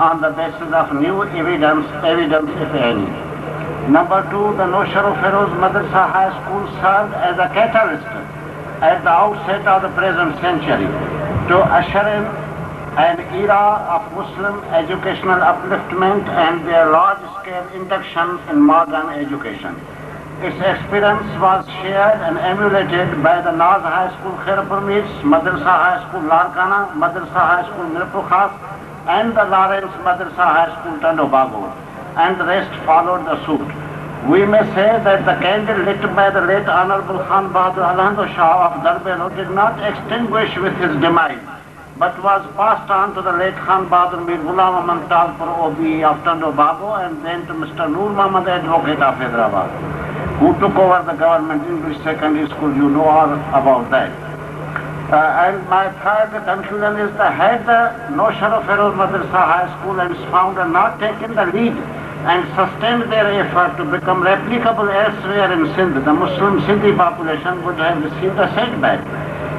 S3: on the basis of new evidence if any. Number two, the Nowshera-Feroz Madrasa High School served as a catalyst at the outset of the present century to usher in an era of Muslim educational upliftment and their large-scale induction in modern education. Its experience was shared and emulated by the Naz High School Khairpur Meets, Madrasa High School Larkana, Madrasa High School Mirpur Khas, and the Lawrence Madrasa High School Tandobago, and the rest followed the suit. We may say that the candle lit by the late Honorable Khan Bahadur Alhamdu Shah of Darbelo did not extinguish with his demise, but was passed on to the late Khan Bahadur Mir Ghulam Ahmad Talpur OBE of Tandobago, and then to Mr. Noor Muhammad, Advocate of Hyderabad, who took over the government English secondary school. You know all about that. And my third conclusion is that had the Nowshera-Feroz Madrasa High School and its founder not taken the lead and sustained their effort to become replicable elsewhere in Sindh, the Muslim Sindhi population would have received a setback.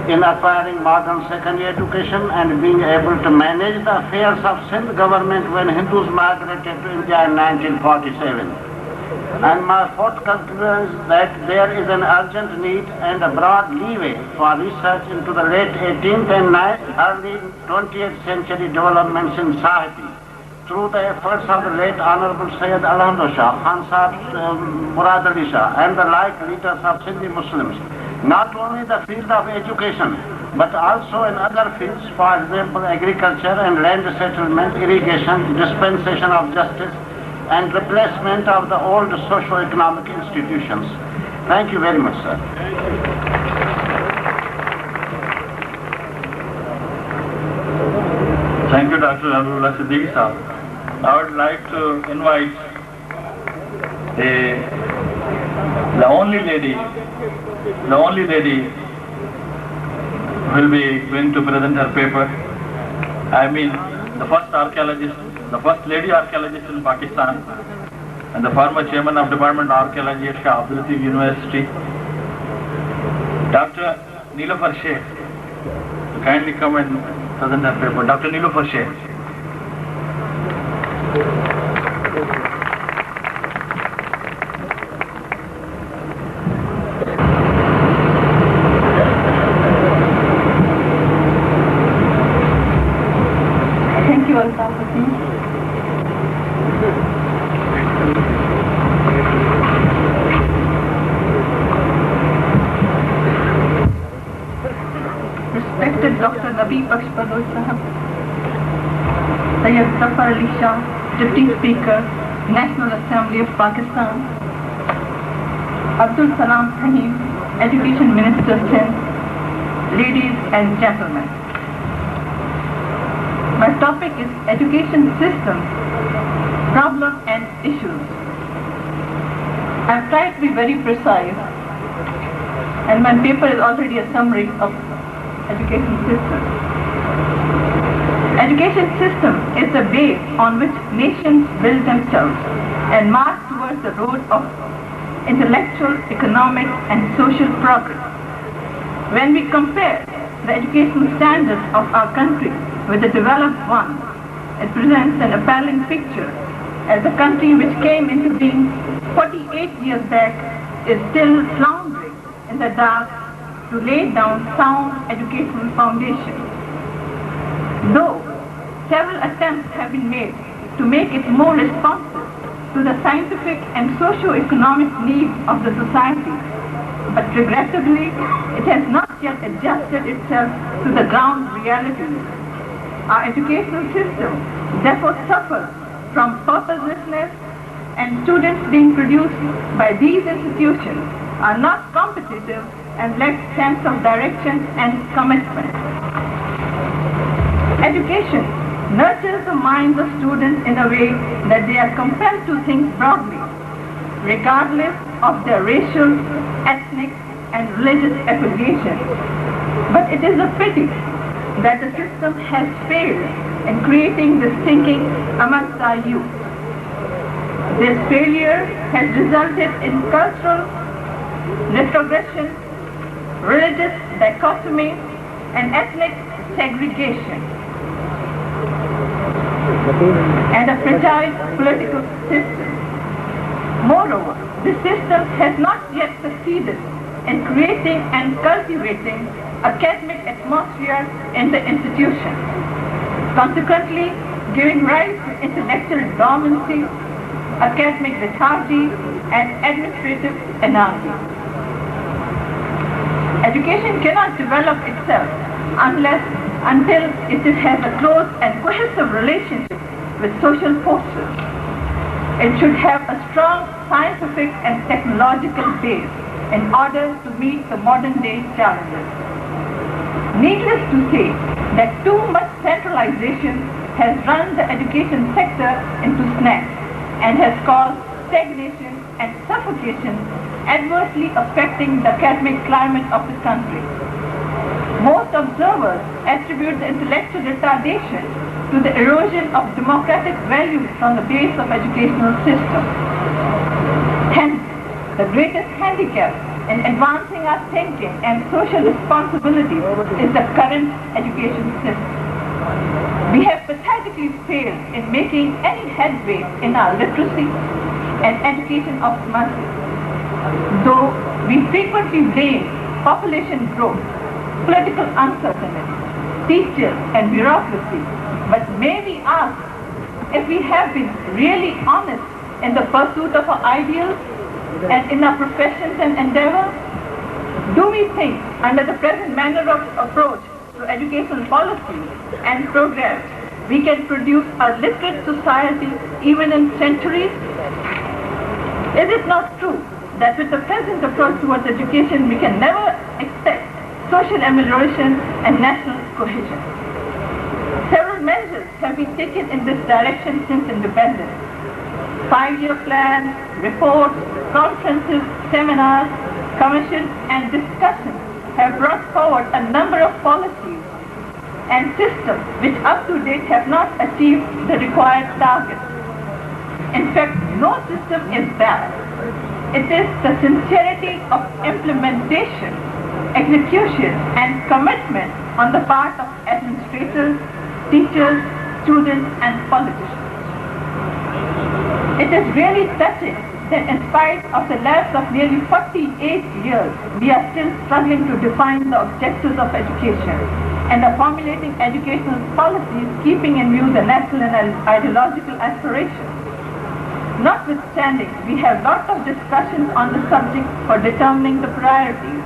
S6: in acquiring modern secondary education and being able to manage the affairs of Sindh government when Hindus migrated to India in 1947. And my fourth conclusion is that there is an urgent need and a broad leeway for research into the late 18th and early 20th century developments in Sahiti through the efforts of the late Honorable Sayyid Alhamdulillah Shah, Khan Murad Ali Shah, and the like leaders of Sindhi Muslims, not only the field of education, but also in other fields, for example, agriculture and land settlement, irrigation, dispensation of justice, and replacement of the old socio-economic institutions. Thank you very much, sir.
S2: Thank you, Dr. Abdullah Siddiqui Sahab. I would like to invite the only lady will be going to present her paper. I mean, the first archaeologist, the first lady archaeologist in Pakistan, and the former chairman of Department of Archaeology at Shah Abdul Latif University, Dr. Nilofar Sheikh, to kindly come and present her paper. Dr. Nilofar Sheikh.
S7: Thank you, Al-Safati. Respected Dr. Nabi Baksh Baloch Sahab, Sayyid Zafar Ali Shah, Deputy Speaker, National Assembly of Pakistan, Abdul Salam Sahim, Education Minister Sindh, ladies and gentlemen. My topic is education system, problems and issues. I've tried to be very precise, and my paper is already a summary of education system. Education system is the base on which nations build themselves and march towards the road of intellectual, economic and social progress. When we compare the educational standards of our country with the developed one, it presents an appalling picture, as the country which came into being 48 years back is still floundering in the dark to lay down sound educational foundation. Though several attempts have been made to make it more responsive to the scientific and socio-economic needs of the society, but regrettably, it has not yet adjusted itself to the ground realities. Our educational system therefore suffers from purposelessness, and students being produced by these institutions are not competitive and lack sense of direction and commitment. Education nurtures the minds of students in a way that they are compelled to think broadly, regardless of their racial, ethnic, and religious affiliation. But it is a pity that the system has failed in creating this thinking amongst our youth. This failure has resulted in cultural retrogression, religious dichotomy, and ethnic segregation, and a fragile political system. Moreover, the system has not yet succeeded in creating and cultivating academic atmosphere in the institution, consequently giving rise to intellectual dormancy, academic lethargy, and administrative anarchy. Education cannot develop itself until it has a close and cohesive relationship with social forces. It should have a strong scientific and technological base in order to meet the modern day challenges. Needless to say that too much centralization has run the education sector into snags and has caused stagnation and suffocation, adversely affecting the academic climate of the country. Most observers attribute the intellectual retardation to the erosion of democratic values from the base of educational system. Hence, the greatest handicap in advancing our thinking and social responsibility is the current education system. We have pathetically failed in making any headway in our literacy and education of masses. Though we frequently blame population growth, political uncertainty, teachers and bureaucracy, but may we ask if we have been really honest in the pursuit of our ideals and in our professions and endeavors? Do we think under the present manner of approach to educational policy and programs we can produce a literate society even in centuries? Is it not true that with the present approach towards education we can never expect social amelioration and national cohesion? Several measures have been taken in this direction since independence. 5-year plans, reports, conferences, seminars, commissions and discussions have brought forward a number of policies and systems which up to date have not achieved the required targets. In fact, no system is bad. It is the sincerity of implementation, execution and commitment on the part of administrators, teachers, students and politicians. It is really touching that in spite of the lapse of nearly 48 years, we are still struggling to define the objectives of education and are formulating educational policies keeping in view the national and ideological aspirations. Notwithstanding, we have lots of discussions on the subject for determining the priorities.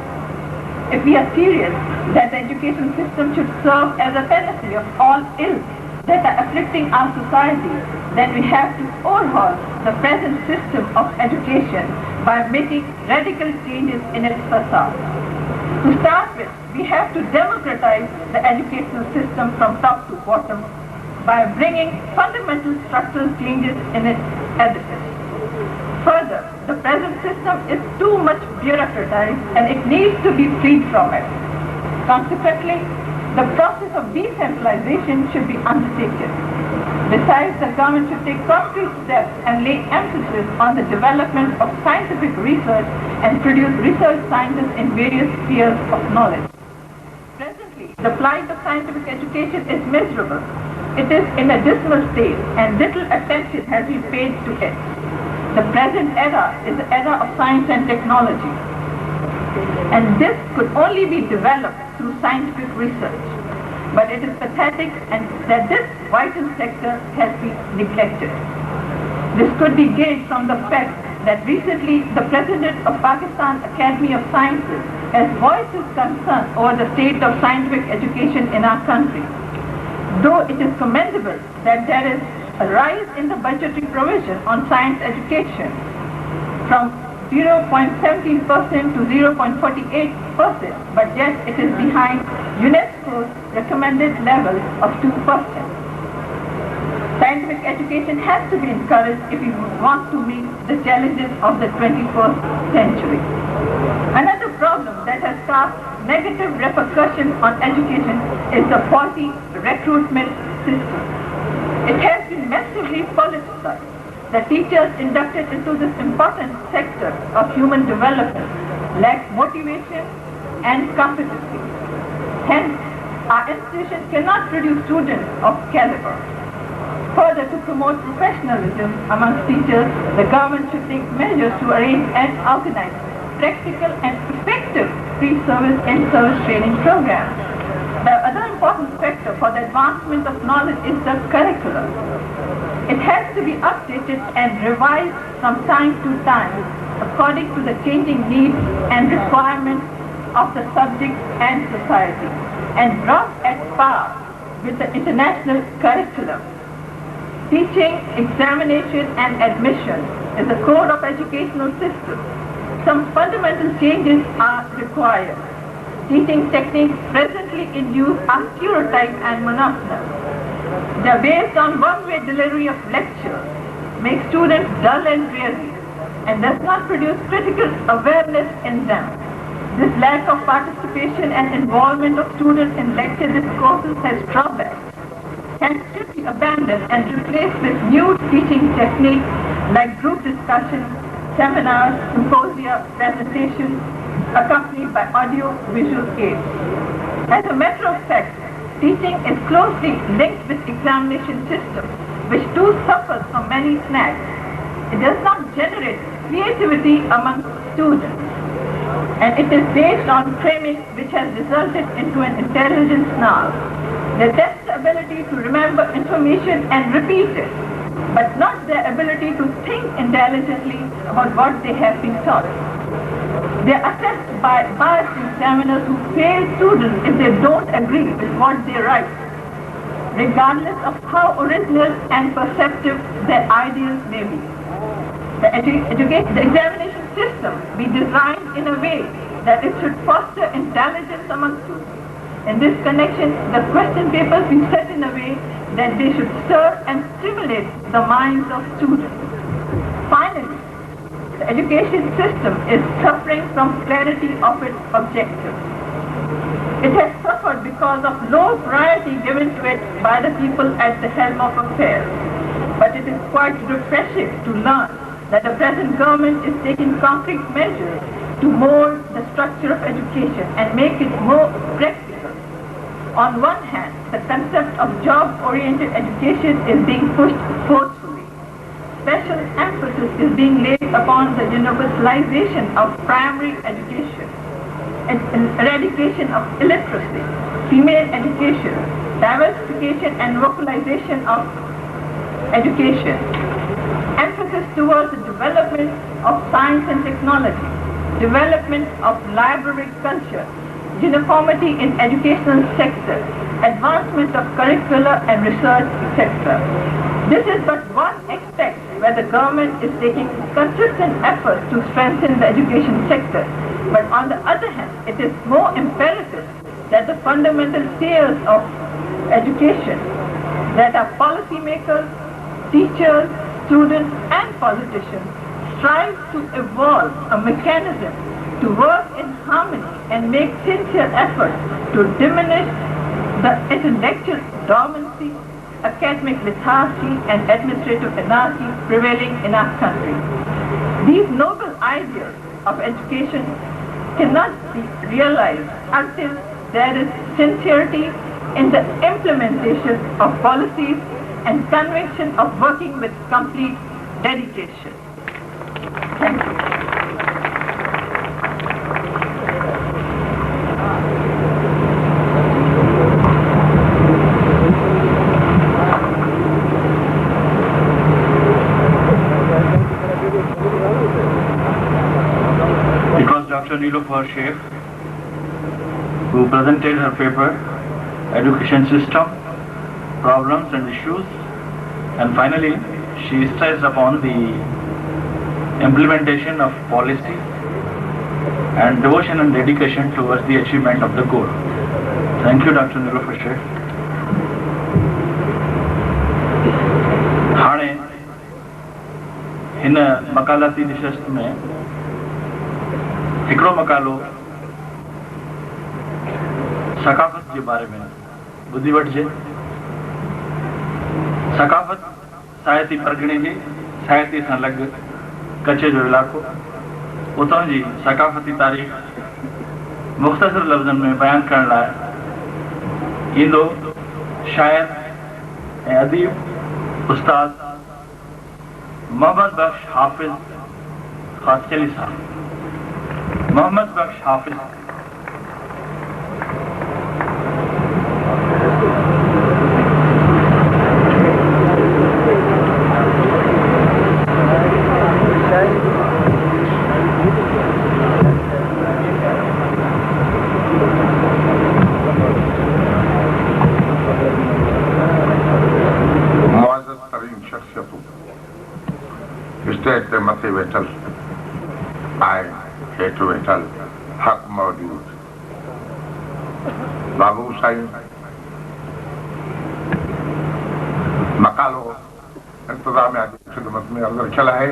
S7: If we are serious that the education system should serve as a panacea of all ills that are afflicting our society, then we have to overhaul the present system of education by making radical changes in its facade. To start with, we have to democratize the educational system from top to bottom by bringing fundamental structural changes in its edifice. Further, the present system is too much bureaucratized and it needs to be freed from it. Consequently, the process of decentralization should be undertaken. Besides, the government should take concrete steps and lay emphasis on the development of scientific research and produce research scientists in various spheres of knowledge. Presently, the plight of scientific education is miserable. It is in a dismal state and little attention has been paid to it. The present era is the era of science and technology, and this could only be developed through scientific research. But it is pathetic and that this vital sector has been neglected. This could be gauged from the fact that recently the President of Pakistan Academy of Sciences has voiced his concern over the state of scientific education in our country. Though it is commendable that there is a rise in the budgetary provision on science education from 0.17% to 0.48%, but yet it is behind UNESCO's recommended level of 2%. Scientific education has to be encouraged if we want to meet the challenges of the 21st century. Another problem that has cast negative repercussions on education is the faulty recruitment system. It has been massively politicized. The teachers inducted into this important sector of human development lack motivation and competency. Hence, our institution cannot produce students of caliber. Further, to promote professionalism amongst teachers, the government should take measures to arrange and organize practical and effective pre-service and service training programs. The other important factor for the advancement of knowledge is the curriculum. It has to be updated and revised from time to time according to the changing needs and requirements of the subject and society and brought at par with the international curriculum. Teaching, examination and admission is the core of educational system. Some fundamental changes are required. Teaching techniques presently in use are stereotyped and monotonous. They are based on one-way delivery of lectures, make students dull and dreary, and does not produce critical awareness in them. This lack of participation and involvement of students in lecture discourses has drawbacks, and should be abandoned and replaced with new teaching techniques like group discussions, seminars, symposia, presentations, accompanied by audio-visual aids. As a matter of fact, teaching is closely linked with examination system, which too suffers from many snags. It does not generate creativity among students, and it is based on framing which has resulted into an intelligence snarl. They test the ability to remember information and repeat it, but not their ability to think intelligently about what they have been taught. They are assessed by biased examiners who fail students if they don't agree with what they write, regardless of how original and perceptive their ideas may be. The examination system be designed in a way that it should foster intelligence among students. In this connection, the question papers be set in a way that they should stir and stimulate the minds of students. Finally, the education system is suffering from clarity of its objectives. It has suffered because of low priority given to it by the people at the helm of affairs. But it is quite refreshing to learn that the present government is taking concrete measures to mold the structure of education and make it more practical. On one hand, the concept of job-oriented education is being pushed forcefully. Special emphasis is being laid upon the universalization of primary education, and eradication of illiteracy, female education, diversification and localization of education, emphasis towards the development of science and technology, development of library culture, uniformity in educational sector, advancement of curricula and research, etc. This is but one aspect where the government is taking consistent efforts to strengthen the education sector. But on the other hand, it is more imperative that the fundamental spheres of education, that are policymakers, teachers, students, and politicians, strive to evolve a mechanism to work in harmony and make sincere efforts to diminish the intellectual dormancy, academic lethargy, and administrative anarchy prevailing in our country. These noble ideals of education cannot be realized until there is sincerity in the implementation of policies and conviction of working with complete dedication. Thank you.
S2: Dr. Niloufar Sheikh, who presented her paper, Education System, Problems and Issues, and finally she stressed upon the implementation of policy and devotion and dedication towards the achievement of the goal. Thank you, Dr. Niloufar Sheikh. हाणे हिन मकालाती निशस्त में हिकिड़ो मकालो सकाफ़त जे बारे में ॿुधी वठिजे। सकाफ़त साहिती परगिणे जी साहिती सां लॻ कच्छ जो इलाइक़ो, उतां जी सकाफ़ती तारीख़ मुख़्तसर लफ़्ज़नि में बयानु करण लाइ ईंदो शाइर ऐं अदीब उस्ताद मोहम्मद बख्श हाफ़िज़ ख़ासचली साहब। मोहम्मद बख्श हाफिज।
S3: मुआज़्ज़ज़ तरीन शख्सियतूं स्टेज ते मथे वेठल आए, हेठि वेठल हक़ मौजूद बाबू साईं मकालो इंतज़ामिया जी ख़िदमत में अर्ज़ रखियल आहे।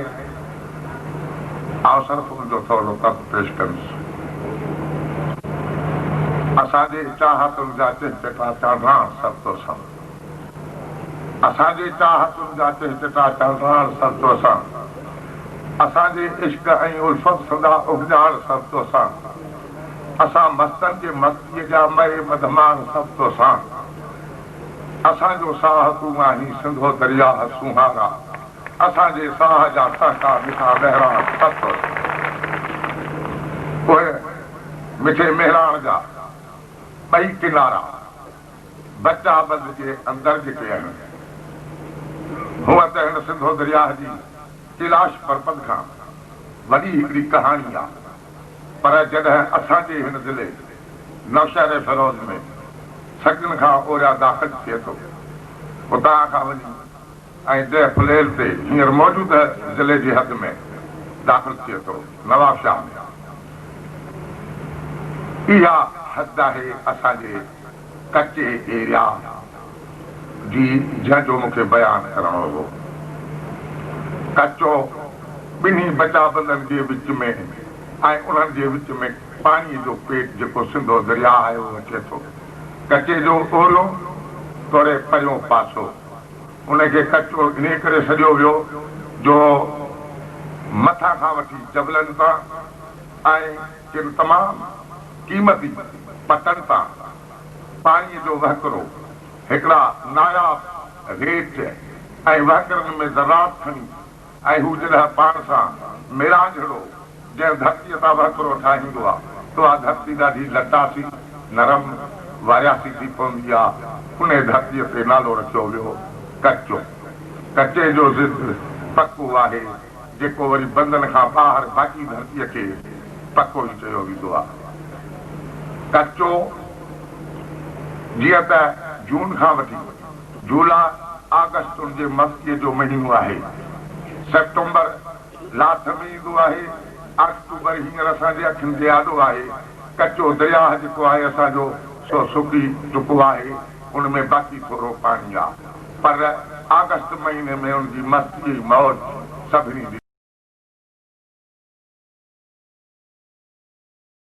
S3: आउं सिर्फ़ु उनजो थोरो तर्क पेश कंदुसि। असांजे चाहतुनि जा चिटा चढ़ाण सरतो सां, असांजे चाहतुनि जा चिटा चढ़ाण सरतो सां, असांजे इश्क ऐं उल्फत सदा उगजाण सरतो सां असां मस्तन के मस्तीअ जा मए मधमान सब तो सां असांजो साह तूं आहीं सिंधो दरिया सुहारा असांजे साह जा सहका मिठा बहिराण सत उहे मिठे मेहराण जा ॿई किनारा बचा बंद जे अंदर जेके आहिनि हूअं त हिन सिंधो दरिया जी कैलाश पर्वत खां वॾी हिकिड़ी कहाणी आहे पर जॾहिं असांजे हिन ज़िले नौशहर फिरोज में सकिन खां ओरिया दाख़िल थिए थो उतां खां वञी ऐं 10 अप्रैल ते हींअर मौजूदु ज़िले जी हद में दाख़िल थिए थो नवाबशाह में इहा हद आहे असांजे कचे एरिया जी जंहिंजो मूंखे बयानु करणो हो कचो ॿिन्ही बचाबंदनि जे विच में ऐं उन्हनि जे विच में पाणीअ जो पेट जेको सिंधो दरिया आहे उहो अचे थो कचे जो ओलो तोड़े परियों पासो उनखे कचो इन करे सॼो वियो जो मथां खां वठी जबलनि तां ऐं किन तमामु क़ीमती पतनि तां पाणीअ जो वहकिरो हिकिड़ा नायाब रेत ऐं वहकिरनि में ज़रात खणी ऐं हू जॾहिं पाण सां मेरांझड़ो जंहिं धरतीअ तां वहकिरो ठाहींदो आहे तो आहे धरती ॾाढी लटासी नरम वारियासी थी पवंदी आहे उन धरतीअ ते नालो रखियो वियो कचो कचे जो ज़िद पको आहे जेको वरी बंधन खां ॿाहिरि बाक़ी धरतीअ खे पको ई चयो वेंदो आहे कचो जीअं त जून खां वठी जुलाई अगस्त जे मस्तीअ जो महीनो आहे सेप्टेम्बर लास्ट में ईंदो आहे अक्टूबर हींअर असांजे अखियुनि ते आॾो आहे कचो दरिया जेको आहे असांजो सो सुकी चुको आहे उनमें बाक़ी थोरो पाणी आहे पर अगस्त महीने में उनजी मस्ती मौज सभिनी